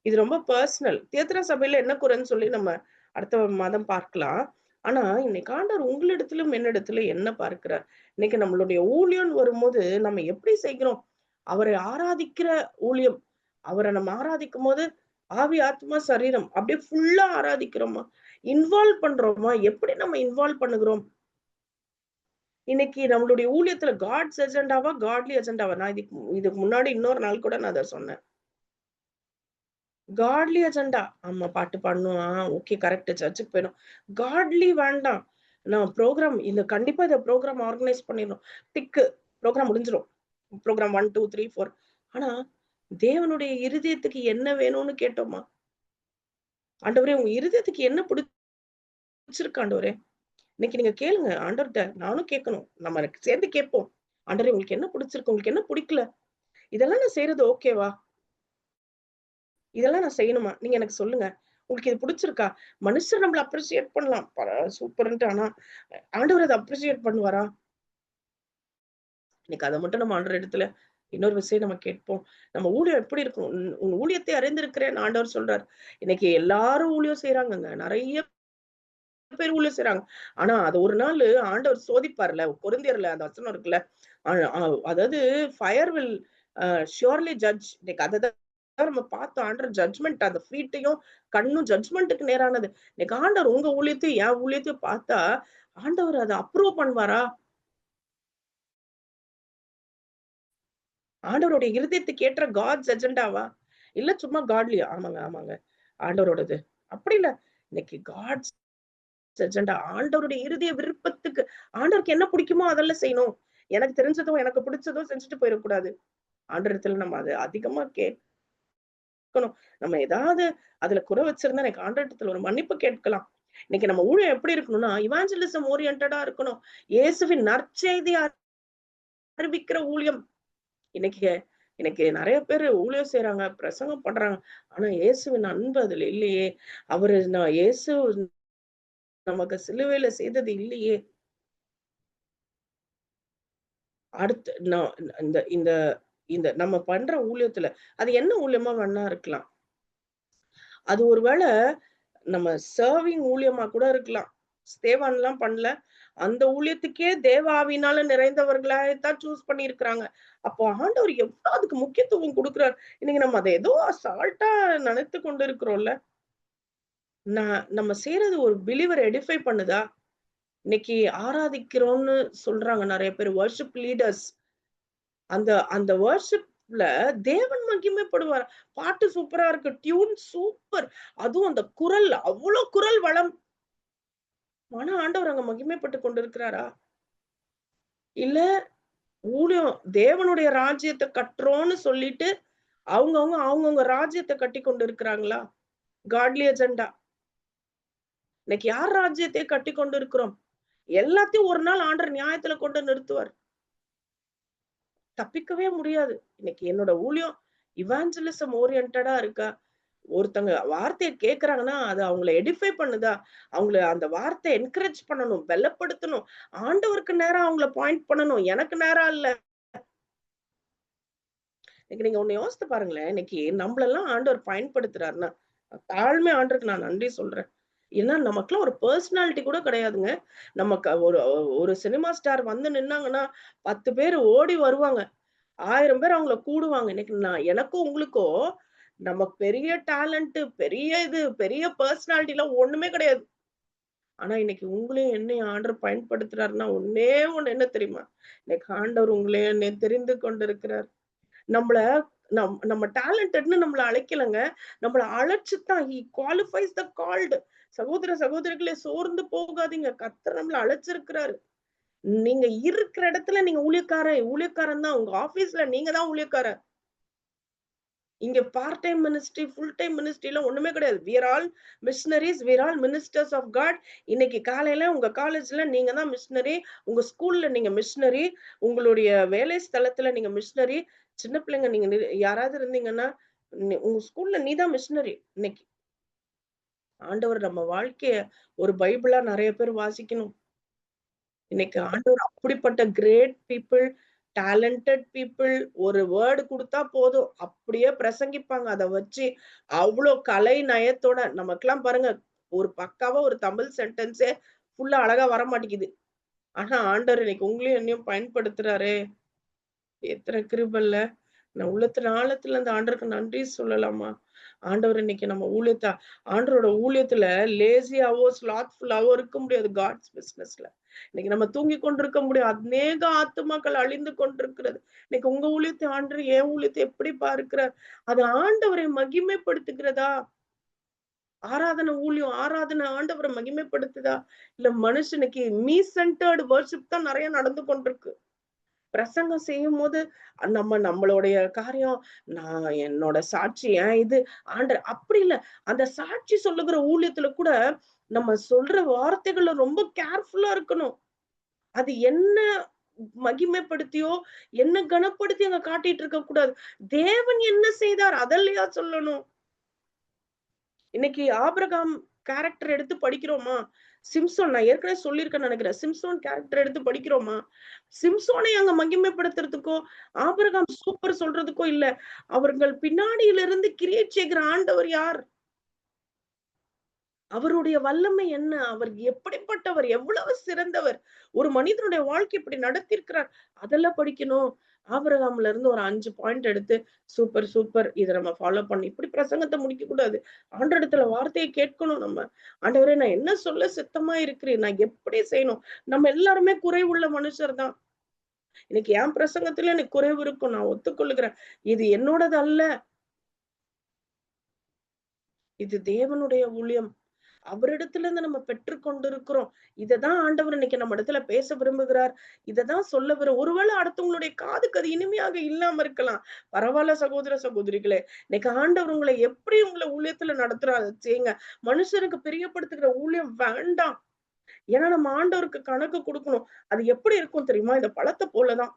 இது ரொம்ப பர்சனல். தியத்திரா சபையில என்ன குறைன்னு சொல்லி நம்ம அடுத்த மாதம் பார்க்கலாம். ஆனா இன்னைக்கு ஆண்டவர் உங்களிடத்திலும் என்னிடத்திலும் என்ன பார்க்கிறார்? இன்னைக்கு நம்மளுடைய ஊழியம் வரும்போது நம்ம எப்படி செய்கிறோம்? அவரை ஆராதிக்கிற ஊழியம். அவரை நம்ம ஆராதிக்கும் போது ஆவி, ஆத்மா, சரீரம் அப்படியே ஃபுல்லா ஆராதிக்கிறோமா? இன்வால்வ் பண்றோமா? எப்படி நம்ம இன்வால்வ் பண்ணுகிறோம்? இன்னைக்கு நம்மளுடைய ஊழியத்துல காட்ஸ் அஜெண்டாவா, காட்லி அஜெண்டாவா? நான் இதுக்கு முன்னாடி இன்னொரு நாள் கூட நான் அத சொன்னேன். காட்லி அஜெண்டா. ஆமா, பாட்டு பாடணும். Okay, correct. சர்ச்சுக்கு போயிடும். காட்லி வேண்டாம். நான் கண்டிப்பா இந்த ப்ரோகிராம் ஆர்கனைஸ் பண்ணிடணும். டிக்கு ப்ரோகிராம் முடிஞ்சிரும். ப்ரோகிராம் 1, 2, 3, 4. ஆனா தேவனுடைய இருதயத்துக்கு என்ன வேணும்னு கேட்டோமா? ஆண்டவரே, உங்க இருதயத்துக்கு என்ன பிடிச்சிருக்கு ஆண்டவரே? இன்னைக்கு நீங்க கேளுங்க ஆண்டவர்ட்ட. நானும் கேட்கணும். நம்ம சேர்ந்து கேட்போம். ஆண்டவரே, உங்களுக்கு என்ன பிடிச்சிருக்கு? உங்களுக்கு என்ன பிடிக்கல? இதெல்லாம் நான் செய்யறது ஓகேவா? இதெல்லாம் நான் செய்யணுமா? நீங்க எனக்கு சொல்லுங்க. உங்களுக்கு இது பிடிச்சிருக்கா? மனுஷர் நம்மள அப்ரிசியேட் பண்ணலாம். சூப்பர்ன்ட்டு. ஆனா ஆண்டவர் அத அப்ரிசியேட் பண்ணுவாரா? இன்னைக்கு அத மட்டும் நம்ம ஆண்டவர் இடத்துல இன்னொரு விஷயம் நம்ம கேட்போம். நம்ம ஊழியம் எப்படி இருக்கும்? உன் ஊழியத்தை அறிந்திருக்கிறேன் ஆண்டவர் சொல்றார். இன்னைக்கு எல்லாரும் ஊழியம் செய்றாங்கங்க. நெறைய பேர் ஊழியம் செய்றாங்க. ஆனா அது ஒரு நாள் ஆண்டவர் சோதிப்பார்ல. கொரிந்தியர்ல அந்த வசனம் இருக்குல்ல. அ அ அதாவது ஃபயர் வில் ஷூர்லி ஜட்ஜ். இன்னைக்கு அததான் நம்ம பார்த்தோம். ஆண்டவர் ஜட்ஜ்மென்ட், அந்த ஃபீட்டையும் கண்ணும் ஜட்ஜ்மென்ட்க்கு நேரானது. இன்னைக்கு ஆண்டவர் உங்க ஊழியத்தையும் என் ஊழியத்தையும் பார்த்தா ஆண்டவர் அத அப்ரூவ் பண்ணுவாரா? ஆண்டவருடைய இருதயத்துக்கு ஏற்ற காட்ஸ் அஜெண்டாவா? இல்ல சும்மா காட்லியா? ஆமாங்க, ஆமாங்க. ஆண்டவரோடது. அப்படி இல்ல. இன்னைக்கு காட்ஸ் அஜெண்டா. ஆண்டவருடைய இருதய விருப்பத்துக்கு ஆண்டவருக்கு என்ன பிடிக்குமோ அதெல்லாம் செய்யணும். எனக்கு தெரிஞ்சதோ, எனக்கு பிடிச்சதோ செஞ்சுட்டு போயிறக்கூடாது. ஆண்டவரிடத்துல நம்ம அத அதிகமா கேட்கணும். நம்ம ஏதாவது அதுல குறை வச்சிருந்தா எனக்கு ஆண்டவரிடத்துல ஒரு மன்னிப்பு கேட்கலாம். இன்னைக்கு நம்ம ஊழியம் எப்படி இருக்கணும்னா, இவாஞ்சலிசம் ஓரியன்டடா இருக்கணும். இயேசுவின் நற்செய்தி அறிவிக்கிற ஊழியம். இன்னைக்கு இன்னைக்கு நெறைய பேரு ஊழியம் செய்றாங்க, பிரசங்கம் பண்றாங்க. ஆனா இயேசுவின் அன்பு அதுல இல்லையே! இயேசு நமக்கு சிலுவையில செய்தது இல்லையே! அடுத்து நான் இந்த இந்த இந்த நம்ம பண்ற ஊழியத்துல, அது என்ன ஊழியமா வேணா இருக்கலாம். அது ஒரு வேள நம்ம சர்விங் ஊழியமா கூட இருக்கலாம். ஸ்தேவான்லாம் பண்ணல. அந்த ஊழியத்துக்கே தேவ ஆவியினால நிறைந்தவர்களாய்த்தான் சூஸ் பண்ணியிருக்கிறாங்க. அப்போ ஆண்டவர் எவ்ளோ அதுக்கு முக்கியத்துவம் குடுக்குறார். இன்னைக்கு நம்ம அத ஏதோ அசால்ட்டா நினைத்துக் கொண்டு இருக்கிறோம்ல. நம்ம செய்றது ஒரு பிலீவர எடிஃபை பண்ணுதா? இன்னைக்கு ஆராதிக்கிறோம்னு சொல்றாங்க நெறைய பேர். Worship leaders. அந்த அந்த வொர்ஷிப்ல தேவன் மகிமைப்படுவார். பாட்டு சூப்பரா இருக்கு. Tune super. அதுவும் அந்த குரல், அவ்ளோ குரல் வளம். ஆனா ஆண்டவர் அங்க மகிமைப்பட்டுக் கொண்டிருக்கிறாரா? இல்ல ஊழியம் தேவனுடைய ராஜ்யத்த கட்டுறோம்னு சொல்லிட்டு, அவங்கவங்க ராஜ்யத்த கட்டிக் கொண்டு இருக்கிறாங்களா? காட்லி அஜெண்டா. இன்னைக்கு யார் ராஜ்யத்தை கட்டிக் கொண்டு இருக்கிறோம்? எல்லாத்தையும் ஒரு நாள் ஆண்டவர் நியாயத்துல கொண்டு நிறுத்துவார். தப்பிக்கவே முடியாது. இன்னைக்கு என்னோட ஊழியம் இவாஞ்சலிசம் ஓரியன்டடா இருக்கா? ஒருத்தங்க வார்த்தைய கேட்கறாங்கன்னா, அது அவங்கள எடிஃபை பண்ணுதா? அவங்கள அந்த வார்த்தைய என்கரேஜ் பண்ணணும், பலப்படுத்தணும். ஆண்டவருக்கு நேரா அவங்கள பாயிண்ட் பண்ணணும். எனக்கு நேரா இல்ல. இன்னைக்கு நீங்க ஒண்ணு யோசித்து பாருங்களேன். இன்னைக்கு நம்மளெல்லாம் ஆண்டவர் பயன்படுத்துறாருன்னா, தாழ்மை ஆண்டவருக்கு நான் நன்றி சொல்றேன். ஏன்னா நமக்கெல்லாம் ஒரு பெர்சனாலிட்டி கூட கிடையாதுங்க. நமக்கு ஒரு ஒரு சினிமா ஸ்டார் வந்து நின்னாங்கன்னா, 10 பேர் ஓடி வருவாங்க. 1000 பேர் அவங்கள கூடுவாங்க. இன்னைக்கு எனக்கும் உங்களுக்கும் நமக்கு பெரிய டேலண்ட், பெரிய பெர்சனாலிட்டிலாம் ஒண்ணுமே கிடையாது. ஆனா இன்னைக்கு உங்களையும் என்னையும் ஆண்டவர் பயன்படுத்துறாருன்னா, ஒண்ணே ஒண்ணு என்ன தெரியுமா? இன்னைக்கு ஆண்டவர் உங்களையும் என்னையும் தெரிந்து கொண்டிருக்கிறார். நம்மள நம்ம டேலண்டட்ன்னு நம்மள அழைக்கலங்க. நம்மள அழைச்சு தான் ஹி குவாலிஃபைஸ் த கால்டு. சகோதர, சகோதரிகளே, சோர்ந்து போகாதீங்க. கர்த்தர் நம்மள அழைச்சிருக்கிறாரு. நீங்க இருக்கிற இடத்துல நீங்க ஊழியக்காரன் தான். உங்க ஆபீஸ்ல நீங்க தான் ஊழியக்காரன். இங்க part time ministry, full time மினிஸ்ட்ரிலாம் ஒண்ணுமே கிடையாது. We are all missionaries, we are all ministers of God. இன்னைக்கு காலையில உங்க காலேஜ்ல நீங்க தான் மிஷனரி, உங்க ஸ்கூல்ல நீங்க மிஷனரி, உங்களுடைய வேலை ஸ்தலத்துல நீங்க மிஷனரி. சின்ன பிள்ளைங்க நீங்க யாராவது இருந்தீங்கன்னா, உங்க ஸ்கூல்ல நீ தான் மிஷனரி இன்னைக்கு. ஆண்டவர் நம்ம வாழ்க்கைய ஒரு பைபிளா நெறைய பேர் வாசிக்கணும். இன்னைக்கு ஆண்டவர் அப்படிப்பட்ட கிரேட் பீப்பிள், டேலண்டட் பீப்பிள், ஒரு வேர்ட் குடுத்தா போதும். அப்படியே பிரசங்கிப்பாங்க. அத வச்சு அவ்ளோ கலை நயத்தோட நமக்கெல்லாம் பாருங்க, ஒரு பக்காவா ஒரு தமிழ் சென்டென்ஸே ஃபுல்லா அழகா வர மாட்டேங்குது. ஆனா ஆண்டவர் இன்னைக்கு உங்களையும் என்னையும் பயன்படுத்துறாரே! எத்தன கிருபல்ல. நான் உள்ளத்தின் ஆழத்துல அந்த ஆண்டவருக்கு நன்றி சொல்லலாமா? ஆண்டவர் இன்னைக்கு நம்ம ஆண்டவரோட ஊழியத்துல லேசியாவோ, ஸ்லாத்ஃபுல்லாவோ இருக்க முடியாது காட்ஸ் பிசினஸ்ல. இன்னைக்கு நம்ம தூங்கிக் கொண்டிருக்க முடியாது. அநேக ஆத்துமாக்கள் அழிந்து கொண்டிருக்கிறது. இன்னைக்கு உங்க ஊழியத்தை ஆண்டவர் என் ஊழியத்தை எப்படி பார்க்கிறார்? அது ஆண்டவரை மகிமைப்படுத்துகிறதா? ஆராதனை ஆண்டவரை மகிமைப்படுத்துதா? இல்ல மனுஷனுக்கு மீ சென்டர்டு வொர்ஷிப் தான் நெறைய நடந்து கொண்டிருக்கு. பிரசங்கம் செய்யும்போது நம்மளுடைய காரியம், நான் என்னோட சாட்சி இது அப்படி இல்ல. அந்த சாட்சி சொல்லுகிற ஊழியத்துல கூட நம்ம சொல்ற வார்த்தைகள்ல ரொம்ப கேர்ஃபுல்லா இருக்கணும். அது என்ன மகிமைப்படுத்தியோ, என்ன கனப்படுத்தி அங்க காட்டிட்டு இருக்க கூடாது. தேவன் என்ன செய்தார் அதல்லையா சொல்லணும். இன்னைக்கு ஆபிரகாம் கேரக்டர் எடுத்து படிக்கிறோமா? சிம்சோன் நான் ஏற்கனவே சொல்லியிருக்கேன்னு நினைக்கிறேன். சிம்சோன் கேரக்டர் எடுத்து படிக்கிறோமா? சிம்சோனை அங்க மகிமைப்படுத்துறதுக்கோ, ஆபிரகாம் சூப்பர் சொல்றதுக்கோ இல்ல. அவர்கள் பின்னாடியில இருந்து கிரியேட் செய்கிற ஆண்டவர் யார்? அவருடைய வல்லமை என்ன? அவர் எப்படிப்பட்டவர்? எவ்வளவு சிறந்தவர்? ஒரு மனிதனுடைய வாழ்க்கை இப்படி நடத்தியிருக்கிறார். அதெல்லாம் படிக்கணும். ஆபிரகாம்ல இருந்து ஒரு 5 பாயிண்ட் எடுத்து சூப்பர், சூப்பர். இத நம்ம ஃபாலோ பண்ணி இப்படி பிரசங்கத்த முடிக்க கூடாது. ஆண்டவரிடத்துல வார்த்தையை கேட்கணும் நம்ம. ஆண்டவரே நான் என்ன சொல்ல சித்தமா இருக்கிறேன்? நான் எப்படி செய்யணும்? நம்ம எல்லாருமே குறைவுள்ள மனுஷர் தான். இன்னைக்கு என் பிரசங்கத்துல எனக்கு குறைவு இருக்கும். நான் ஒத்துக்கொள்ளுகிறேன். இது என்னோடது அல்ல. இது தேவனுடைய ஊழியம். அவரிடத்துல இருந்து நம்ம பெற்றுக் கொண்டிருக்கிறோம். இததான் ஆண்டவர் இன்னைக்கு நம்ம இடத்துல பேச விரும்புகிறார். இததான் சொல்ல ஒருவேளை அடுத்தவங்களுடைய காதுக்கு அது இனிமையாக இல்லாம இருக்கலாம். பரவாயில்ல சகோதர சகோதரிகளே. இன்னைக்கு ஆண்டவர் உங்களை எப்படி உங்களை ஊழியத்துல நடத்துறாரு செய்யுங்க. மனுஷருக்கு பிரியப்படுத்துகிற ஊழியம் வேண்டாம். ஏன்னா நம்ம ஆண்டவருக்கு கணக்கு கொடுக்கணும். அது எப்படி இருக்கும் தெரியுமா? இந்த பழத்தை போலதான்.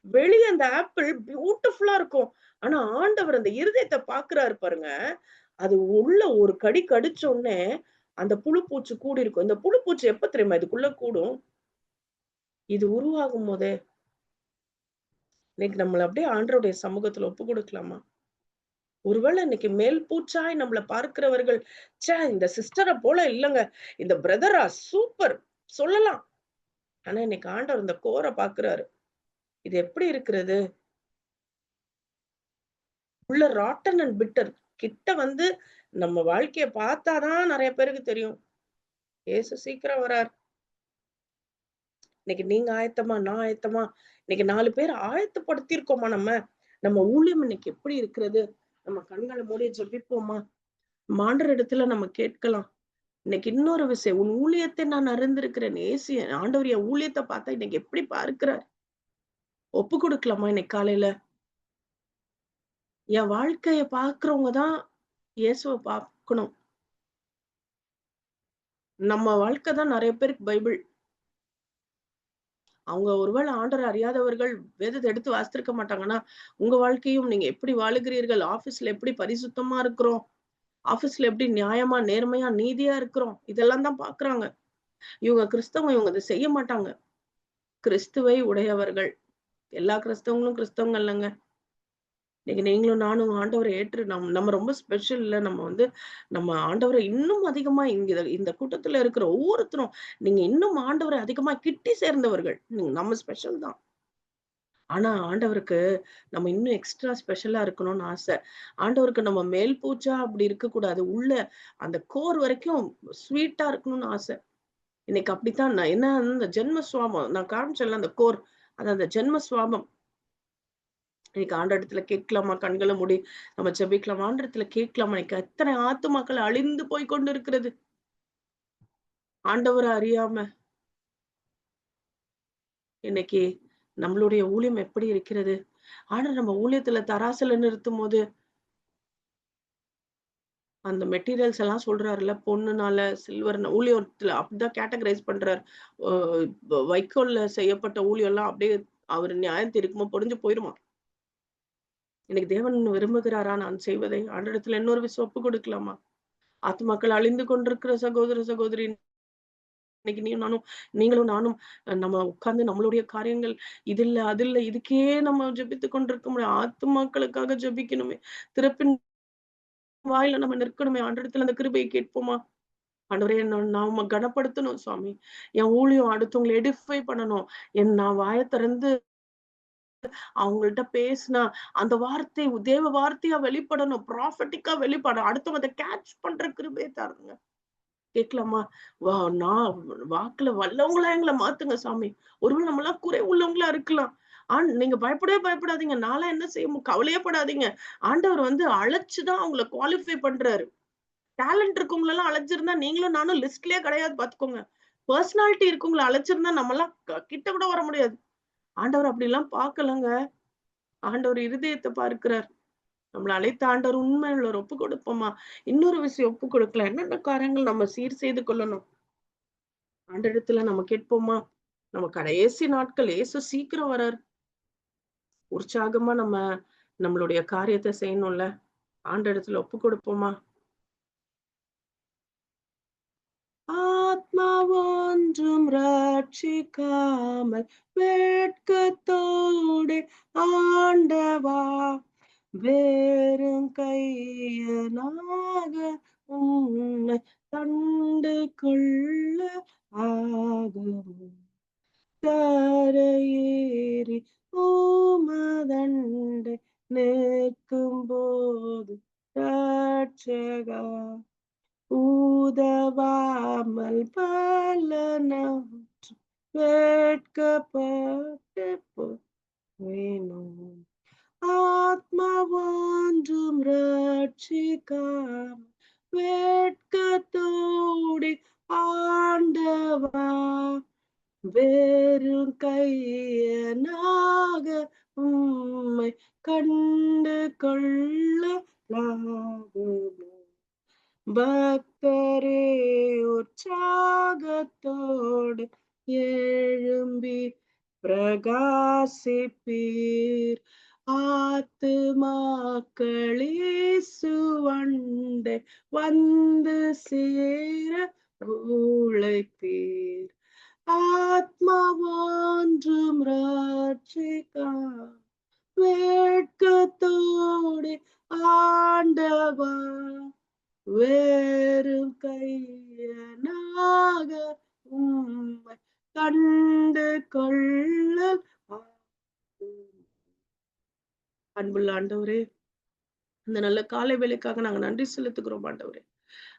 வெளியே அந்த ஆப்பிள் பியூட்டிஃபுல்லா இருக்கும். ஆனா ஆண்டவர் அந்த இருதயத்தை பாக்குறாரு பாருங்க. அது உள்ள ஒரு கடி கடிச்ச உடனே அந்த புழு பூச்சி கூடி இருக்கும். இந்த புழு பூச்சி எப்ப தெரியுமா இதுக்குள்ள கூடும்? இது உருவாகும் போதே. இன்னைக்கு நம்மள அப்படியே ஆண்டவருடைய சமூகத்துல ஒப்பு கொடுக்கலாமா? ஒருவேளை இன்னைக்கு மேல் பூச்சாய் நம்மள பார்க்கிறவர்கள், இந்த சிஸ்டரை போல இல்லங்க. இந்த பிரதரா சூப்பர் சொல்லலாம். ஆனா இன்னைக்கு ஆண்டவர் இந்த கோரை பாக்குறாரு. இது எப்படி இருக்கிறது? உள்ள ராட்டன் அண்ட் பிட்டர் கிட்ட வந்து நம்ம வாழ்க்கைய பார்த்தாதான் நிறைய பேருக்கு தெரியும். ஏசு சீக்கிரம் வரார். இன்னைக்கு நீங்க ஆயத்தமா? நான் ஆயத்தமா? இன்னைக்கு 4 பேர் ஆயத்தப்படுத்தியிருக்கோமா நம்ம? நம்ம ஊழியம் இன்னைக்கு எப்படி இருக்கிறது? நம்ம கண்களை மூடி ஜெபிப்போமா? ஆண்டவர் இடத்துல நம்ம கேட்கலாம். இன்னைக்கு இன்னொரு விஷயம், உன் ஊழியத்தை நான் அறிந்திருக்கிறேன். ஆண்டவர் என் ஊழியத்தை பார்த்தா இன்னைக்கு எப்படி பார்க்கிறார்? ஒப்பு கொடுக்கலாமா இன்னைக்கு காலையில? என் வாழ்க்கைய பாக்குறவங்க தான் இயேசுவை பார்க்கணும். நம்ம வாழ்க்கை தான் நிறைய பேருக்கு பைபிள். அவங்க ஒருவேளை ஆண்டவரை அறியாதவர்கள் வேதத்தை எடுத்து வாசித்திருக்க மாட்டாங்கன்னா, உங்க வாழ்க்கையும் நீங்க எப்படி வாழுகிறீர்கள்? ஆபீஸ்ல எப்படி பரிசுத்தமா இருக்கிறோம்? ஆபீஸ்ல எப்படி நியாயமா, நேர்மையா, நீதியா இருக்கிறோம்? இதெல்லாம் தான் பாக்குறாங்க. இவங்க கிறிஸ்தவங்க, இவங்க இதை செய்ய மாட்டாங்க. கிறிஸ்துவை உடையவர்கள். எல்லா கிறிஸ்தவங்களும் கிறிஸ்தவங்க இல்லைங்க. இன்னைக்கு நீங்களும் நானும் ஆண்டவரை ஏற்று நம்ம ரொம்ப ஸ்பெஷல் இல்ல. நம்ம ஆண்டவரை இன்னும் அதிகமா இந்த கூட்டத்துல இருக்கிற ஒவ்வொருத்தரும் நீங்க இன்னும் ஆண்டவரை அதிகமா கிட்டி சேர்ந்தவர்கள். நம்ம ஸ்பெஷல் தான். ஆனா ஆண்டவருக்கு நம்ம இன்னும் எக்ஸ்ட்ரா ஸ்பெஷலா இருக்கணும்னு ஆசை. ஆண்டவருக்கு நம்ம மேல் பூச்சா அப்படி இருக்கக்கூடாது. உள்ள அந்த கோர் வரைக்கும் ஸ்வீட்டா இருக்கணும்னு ஆசை. இன்னைக்கு அப்படித்தான் என்ன இந்த ஜென்ம சுவாபம் நான் காமிச்சேன்ல அந்த கோர். அது அந்த ஜென்ம சுவாபம். இன்னைக்கு ஆண்டவரிடத்துல கேட்கலாமா? கண்களை மூடி நம்ம ஜெபிக்கலாமா? ஆண்டவரிடத்துல கேட்கலாமா? இன்னைக்கு எத்தனை ஆத்துமாக்கள் அழிந்து போய் கொண்டு இருக்கிறது ஆண்டவரை அறியாம. இன்னைக்கு நம்மளுடைய ஊழியம் எப்படி இருக்கிறது? ஆனா நம்ம ஊழியத்துல தராசுல நிறுத்தும் போது அந்த மெட்டீரியல்ஸ் எல்லாம் சொல்றாருல்ல, பொண்ணுனால சில்வர் ஊழியத்துல அப்படிதான் கேட்டகரைஸ் பண்றாரு. வைக்கோல்ல செய்யப்பட்ட ஊழியம் எல்லாம் அப்படியே அவர் நியாயம் தீர்க்கும்போது பொடிஞ்சு போயிருமா? இன்னைக்கு தேவன் விரும்புகிறாரா நான் செய்வதை? ஆண்டவரிடத்துல இன்னொரு விஷயம் ஒப்பு கொடுக்கலாமா? ஆத்துமாக்கள் அழிந்து கொண்டிருக்கிற சகோதர சகோதரி, இன்னைக்கு நீங்களும் நானும் நம்ம உட்கார்ந்து நம்மளுடைய காரியங்கள் இது இல்ல அது இல்ல இதுக்கே நம்ம ஜெபித்து கொண்டிருக்க முடியும். ஆத்துமாக்களுக்காக ஜெபிக்கணுமே. திறப்பின் வாயில நம்ம நிற்கணுமே. ஆண்டவரிடத்துல அந்த கிருபையை கேட்போமா? ஆண்டவரே நான் உம்மை கனப்படுத்தணும் சுவாமி. என் ஊழியம் அடுத்தவங்களை எடிஃபை பண்ணணும். நான் வாயை திறந்து அவங்கள்ட்ட பேசினா அந்த வார்த்தை தேவ வார்த்தையா வெளிப்படணும், ப்ராஃபட்டிக்கா வெளிப்படணும். அடுத்தவங்க அதை கேட்ச் பண்ற கிருபையை தாருங்க. கேட்கலாமா? நான் வாக்குல வல்லவங்களா எங்களை மாத்துங்க சாமி. ஒருவேளை நம்ம எல்லாம் குறை உள்ளவங்களா இருக்கலாம். நீங்க பயப்படவே பயப்படாதீங்க. நான்லாம் என்ன செய்ய கவலையே படாதீங்க. ஆண்டவர் அழைச்சுதான் அவங்கள குவாலிஃபை பண்றாரு. டேலண்ட் இருக்கவங்கள எல்லாம் அழைச்சிருந்தா நீங்களும் நானும் லிஸ்ட்லயே கிடையாது பாத்துக்கோங்க. பர்சனாலிட்டி இருக்கவங்களை அழைச்சிருந்தா நம்ம எல்லாம் கிட்ட கூட வர முடியாது. ஆண்டவர் அப்படி எல்லாம் பாக்கலங்க. ஆண்டவர் இருதயத்தை பார்க்கிறார். நம்மள அழைத்த ஆண்டவர் உண்மையுள்ள ஒப்பு கொடுப்போமா? இன்னொரு விஷயம் ஒப்பு கொடுக்கலாம். என்னென்ன காரியங்கள் நம்ம சீர் செய்து கொள்ளணும்? ஆண்டவரிடத்துல நம்ம கேட்போமா? நம்ம கடைசி நாட்கள் இயேசு சீக்கிரம் வரார். உற்சாகமா நம்மளுடைய காரியத்தை செய்யணும்ல. ஆண்டவரிடத்துல ஒப்பு கொடுப்போமா? ஆத்மா ஒன்றும் ரட்சிக்காமல் வெட்கத்தோடு ஆண்டவா வெறும் கையனாக உன்னை கண்டு கொள்ள ஆகும். கரையேறி உமதண்டை நிற்கும் போது ரட்சகா உதவாமல் பலனற்று வெட்கப்பட்டு போவேனும். ஆத்மா ஒன்றும் ரட்சிக்காமல் வெட்கத்தோடு ஆண்டவா வெறும் கையனாக உம்மை கண்டு கொள்ளலாகுமோ. பக்தரே உற்சாகத்தோடு எழும்பி பிரகாசிப்பீர். ஆத்துமாக்களே சுவண்டை வந்து சேர உழைப்பீர். ஆத்மா ஒன்றும் ரட்சிக்கா வெட்கத்தோடு ஆண்டவா வெறும் கையனாக உம்மை கண்டு கொள்ள. அன்புள்ள ஆண்டவரே, இந்த நல்ல காலை வேலைக்காக நாங்க நன்றி செலுத்துகிறோம் ஆண்டவரே.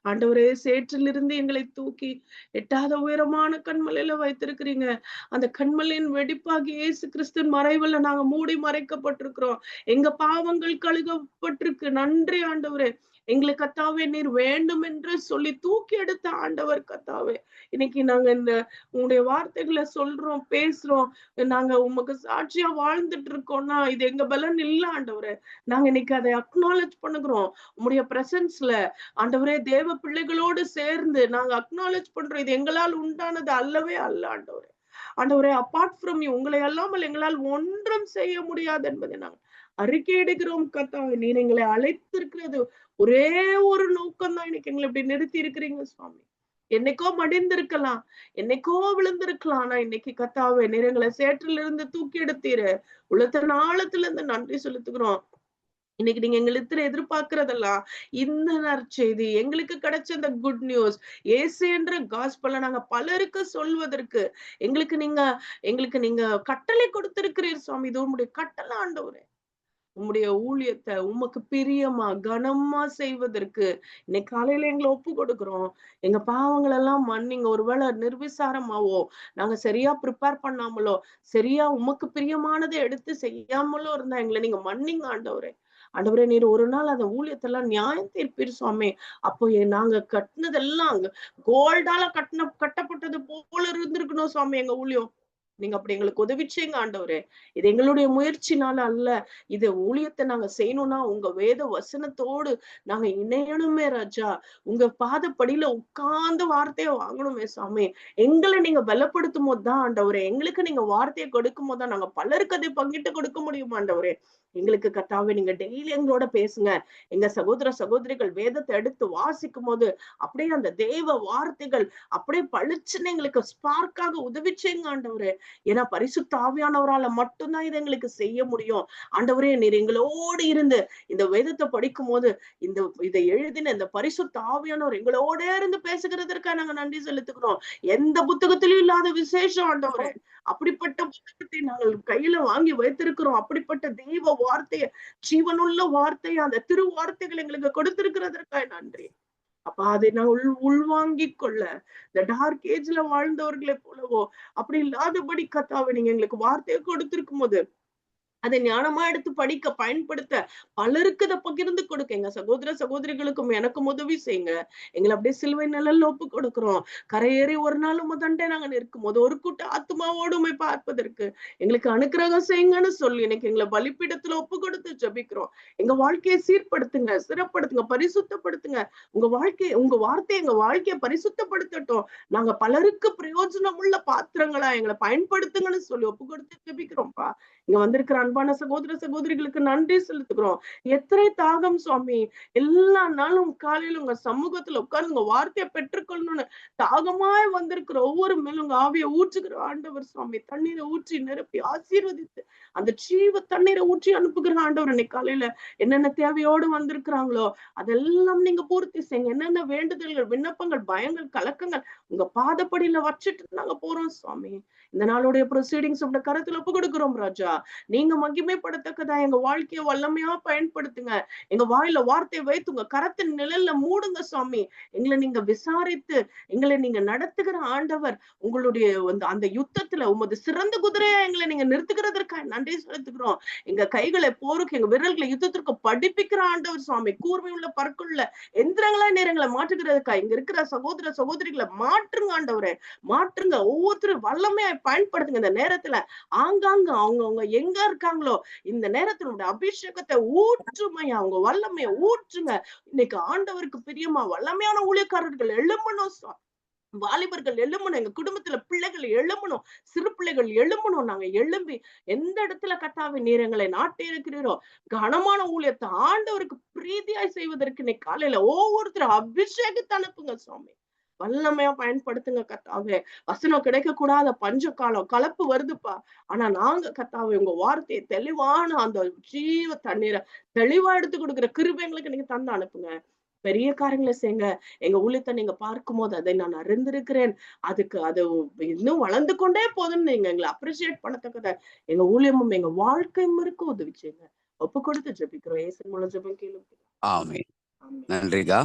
ஆண்டவரே, சேற்றிலிருந்து எங்களை தூக்கி எட்டாத உயரமான கண்மலையில வைத்திருக்கிறீங்க. அந்த கண்மலையின் வெடிப்பாகி இயேசு கிறிஸ்துவின் மறைவுல நாங்க மூடி மறைக்கப்பட்டிருக்கிறோம். எங்க பாவங்கள் கழுகப்பட்டிருக்கு. நன்றி ஆண்டவரே. எங்களுக்கு கத்தாவே நீர் வேண்டும் என்று சொல்லி தூக்கி எடுத்த ஆண்டவர் கத்தாவே. இன்னைக்கு நாங்க இந்த உங்களுடைய வார்த்தைகளை சொல்றோம், பேசுறோம். நாங்க உமக்கு சாட்சியா வாழ்ந்துட்டு இருக்கோம்னா இது எங்க பலன் இல்ல ஆண்டவரே. நாங்க இன்னைக்கு அதை அக்னாலேஜ் பண்ணுகிறோம் உங்களுடைய பிரசன்ஸ்ல. ஆண்டவரே, தேவ பிள்ளைகளோடு சேர்ந்து நாங்க அக்னாலேஜ் பண்றோம் இது எங்களால் உண்டானது அல்லவே அல்ல ஆண்டவரே. ஆண்டவரே, அப்பார்ட் ஃப்ரம் யூ உங்களை அல்லாமல் எங்களால் ஒன்றும் செய்ய முடியாது என்பதை நாங்கள் அறிக்கையிடுகிறோம் கர்த்தாவே. நீர் எங்களை அழைத்திருக்கிறது ஒரே ஒரு நோக்கம் தான். இன்னைக்கு எங்களை இப்படி நிறுத்தி இருக்கிறீங்க சுவாமி. என்னைக்கோ மடிந்திருக்கலாம், என்னைக்கோ விழுந்திருக்கலாம். ஆனா இன்னைக்கு கர்த்தாவே நீர் எங்களை சேற்றிலிருந்து இருந்து தூக்கி எடுத்தீரு. உள்ளத்தின் ஆழத்துல இருந்து நன்றி செலுத்துகிறோம். இன்னைக்கு நீங்க எங்களுக்கு எதிர்பார்க்கிறதெல்லாம் இந்த நற்செய்தி, எங்களுக்கு கிடைச்ச இந்த குட் நியூஸ், இயேசு என்ற காஸ்பல நாங்க பலருக்கு சொல்வதற்கு எங்களுக்கு நீங்க கட்டளை கொடுத்திருக்கிறீர் சுவாமி. இது உங்களுடைய கட்டளை ஆண்டவரே. உம்முடைய ஊழியத்தை உமக்கு பிரியமா கனமா செய்வதற்கு இன்னைக்கு காலையில எங்களை ஒப்பு கொடுக்கிறோம். எங்க பாவங்கள் எல்லாம் மன்னிங்க. ஒருவேளை நிர்விசாரமாவோ, நாங்க சரியா ப்ரிப்பேர் பண்ணாமலோ, சரியா உமக்கு பிரியமானதை எடுத்து செய்யாமலோ இருந்தா எங்களை நீங்க மன்னிங்க ஆண்டவரே. ஆண்டவரே, நீர் ஒரு நாள் அந்த ஊழியத்தெல்லாம் நியாயம் தீர்ப்பீர் சுவாமி. அப்போ நாங்க கட்டினதெல்லாம் கோல்டால கட்டப்பட்டது போல இருந்திருக்கணும் சுவாமி எங்க ஊழியம். நீங்க அப்படி எங்களுக்கு உதவிச்சீங்க ஆண்டவரே. இது எங்களுடைய முயற்சினால அல்ல. இது ஊழியத்தை நாங்க செய்யணும்னா உங்க வேத வசனத்தோடு நாங்க இணையணுமே ராஜா. உங்க பாதப்படியில உட்கார்ந்து வார்த்தையை வாங்கணுமே சாமி. எங்களை நீங்க பலப்படுத்தும் போதுதான் ஆண்டவரே, எங்களுக்கு நீங்க வார்த்தையை கொடுக்கும் போதுதான் நாங்க பலருக்கு அதை பங்கிட்டு கொடுக்க முடியும் ஆண்டவரே. எங்களுக்கு கர்த்தாவே நீங்க டெய்லி எங்களோட பேசுங்க. எங்க சகோதர சகோதரிகள் வேதத்தை எடுத்து வாசிக்கும் போது அப்படியே அந்த தேவ வார்த்தைகள் அப்படியே பளிச்சுன்னு எங்களுக்கு ஸ்பார்க்காக உதவிச்சேங்க ஆண்டவரே. ஏன்னா பரிசுத்த ஆவியானவரால மட்டும்தான் இதை எங்களுக்கு செய்ய முடியும். ஆண்டவரே, நீர் எங்களோடு இருந்து இந்த வேதத்தை படிக்கும் போது இதை எழுதின இந்த பரிசுத்த ஆவியானவர் எங்களோட இருந்து பேசுகிறதற்காக நாங்க நன்றி செலுத்துகிறோம். எந்த புத்தகத்திலும் இல்லாத விசேஷம் ஆண்டவரே. அப்படிப்பட்ட புத்தகத்தை நாங்கள் கையில வாங்கி வைத்திருக்கிறோம். அப்படிப்பட்ட தெய்வ வார்த்தைய, ஜீவனுள்ள வார்த்தைய, அந்த திரு வார்த்தைகள் எங்களுக்கு கொடுத்திருக்கிறதற்காக நன்றி. அப்ப அதை நான் உள்வாங்கிக் கொள்ள, இந்த டார்க் ஏஜ்ல வாழ்ந்தவர்களை போலவோ அப்படி இல்லாதபடி கர்த்தாவே நீங்க எங்களுக்கு வார்த்தையை கொடுத்திருக்கும் போது அதை ஞானமா எடுத்து படிக்க, பயன்படுத்த, பலருக்கு இதை பகிர்ந்து கொடுக்க எங்க சகோதர சகோதரிகளுக்கும் எனக்கும் உதவி செய்யுங்க. எங்களை அப்படியே சிலுவை நிழல்ல ஒப்பு கொடுக்கிறோம். கரையேறி ஒரு நாள் உமதண்டே நாங்க நிற்கும் போது ஒரு கூட்ட ஆத்மாவோடு உம்மை பார்ப்பதற்கு எங்களுக்கு அனுக்கிரகம் செய்யுங்கன்னு சொல்லி இன்னைக்கு எங்களை பலிப்பீடத்துல ஒப்பு கொடுத்து ஜெபிக்கிறோம். எங்க வாழ்க்கையை சீர்படுத்துங்க, சிறப்படுத்துங்க, பரிசுத்தப்படுத்துங்க. உங்க வார்த்தை எங்க வாழ்க்கையை பரிசுத்தப்படுத்தட்டும். நாங்க பலருக்கு பிரயோஜனம் உள்ள பாத்திரங்களா எங்களை பயன்படுத்துங்கன்னு சொல்லி ஒப்பு கொடுத்து ஜெபிக்கிறோம்ப்பா. இங்க வந்திருக்கிற அன்பான சகோதர சகோதரிகளுக்கு நன்றி செலுத்துகிறோம். எத்தனை தாகம் சுவாமி, எல்லா நாளும் காலையில உங்க சமூகத்துல உட்கார்ந்து உங்க வார்த்தையை பெற்றுக்கொள்ளணும்னு தாகமாய் வந்திருக்கிற ஒவ்வொரு மேலும் உங்க ஆவியை ஊற்றுகிற ஆண்டவர் சுவாமி, தண்ணீரை ஊற்றி நிரப்பி ஆசீர்வதித்து அந்த ஜீவ தண்ணீரை ஊற்றி அனுப்புகிற ஆண்டவர் இன்னைக்கு காலையில என்னென்ன தேவையோடு வந்திருக்கிறாங்களோ அதெல்லாம் நீங்க பூர்த்தி செய்யுங்க. என்னென்ன வேண்டுதல்கள், விண்ணப்பங்கள், பயங்கள், கலக்கங்கள் உங்க பாதப்படியில வச்சுட்டு நாங்க போறோம் சுவாமி. இந்த நாளுடைய ப்ரொசீடிங்ஸ் உங்க கருத்துல ஒப்பு கொடுக்கிறோம் ராஜா. நீங்க மகிமைப்படத்தக்கதா எங்க வாழ்க்கையை வல்லமையா பயன்படுத்துங்க. எங்க வாயில வார்த்தையை வைத்து உங்க கரத்தின் நிழல்ல மூடுங்க சுவாமி. எங்களை நீங்க விசாரித்து எங்களை நீங்க நடத்துகிற ஆண்டவர். உங்களுடைய அந்த யுத்தத்துல உமது சிறந்த குதிரையா எங்களை நீங்க நிறுத்துகிறதற்காக நன்றி செலுத்துகிறோம். எங்க கைகளை போருக்கு, எங்க விரல்களை யுத்தத்திற்கு படிப்பிக்கிற ஆண்டவர் சுவாமி. கூர்மை உள்ள பற்களுள்ள எந்திரங்களா நேரங்களை மாற்றுகிறதுக்கா இங்க இருக்கிற சகோதர சகோதரிகளை மாற்றுங்க ஆண்டவரே, மாற்றுங்க. ஒவ்வொருத்தரும் வல்லமையா பயன்படுத்துங்க. இந்த நேரத்துல ஆங்காங்க அவங்க எங்க இருக்காங்களோ இந்த நேரத்தினுடைய அபிஷேகத்தை ஊற்றுமையா, அவங்க வல்லமையை ஊற்றுங்க. இன்னைக்கு ஆண்டவருக்கு பிரியமா வல்லமையான ஊழியக்காரர்கள் எழும்பணும், வாலிபர்கள் எழும்பணும், எங்க குடும்பத்துல பிள்ளைகள் எழும்பணும், சிறு பிள்ளைகள் எழும்பணும். நாங்க எழும்பி எந்த இடத்துல கர்த்தாவே நீர் எங்களை நாட்டி இருக்கிறீரோ கனமான ஊழியத்தை ஆண்டவருக்கு பிரீதியாய் செய்வதற்கு இன்னைக்கு காலையில ஒவ்வொருத்தரும் அபிஷேகத்தை அனுப்புங்க சுவாமி. வல்லமையா பயன்படுத்துங்க கர்த்தாவே. வசனம் கிடைக்க கூடாத பஞ்ச காலம், கலப்பு வருதுப்பா. ஆனா நாங்க கர்த்தாவே உங்க வார்த்தையை தெளிவான அந்த ஜீவ தண்ணீரை தெளிவா எடுத்து கொடுக்குற கிருபை எங்களுக்கு நீங்க தந்து அனுப்புங்க. பெரிய காரியங்களை செய்யுங்க. எங்க ஊழியத்தை நீங்க பார்க்கும் போது அதை நான் அறிந்திருக்கிறேன், அதுக்கு அது இன்னும் வளர்ந்து கொண்டே போதுன்னு நீங்க எங்களை அப்ரிசியேட் பண்ணத்தக்கத எங்க ஊழியமும் எங்க வாழ்க்கையும் இருக்க உதவி செய்யுங்க. ஒப்பு கொடுத்து ஜெபிக்கிறோம். இயேசு மூலம் ஜெபம் கேளுங்க. ஆமென். நன்றிகா.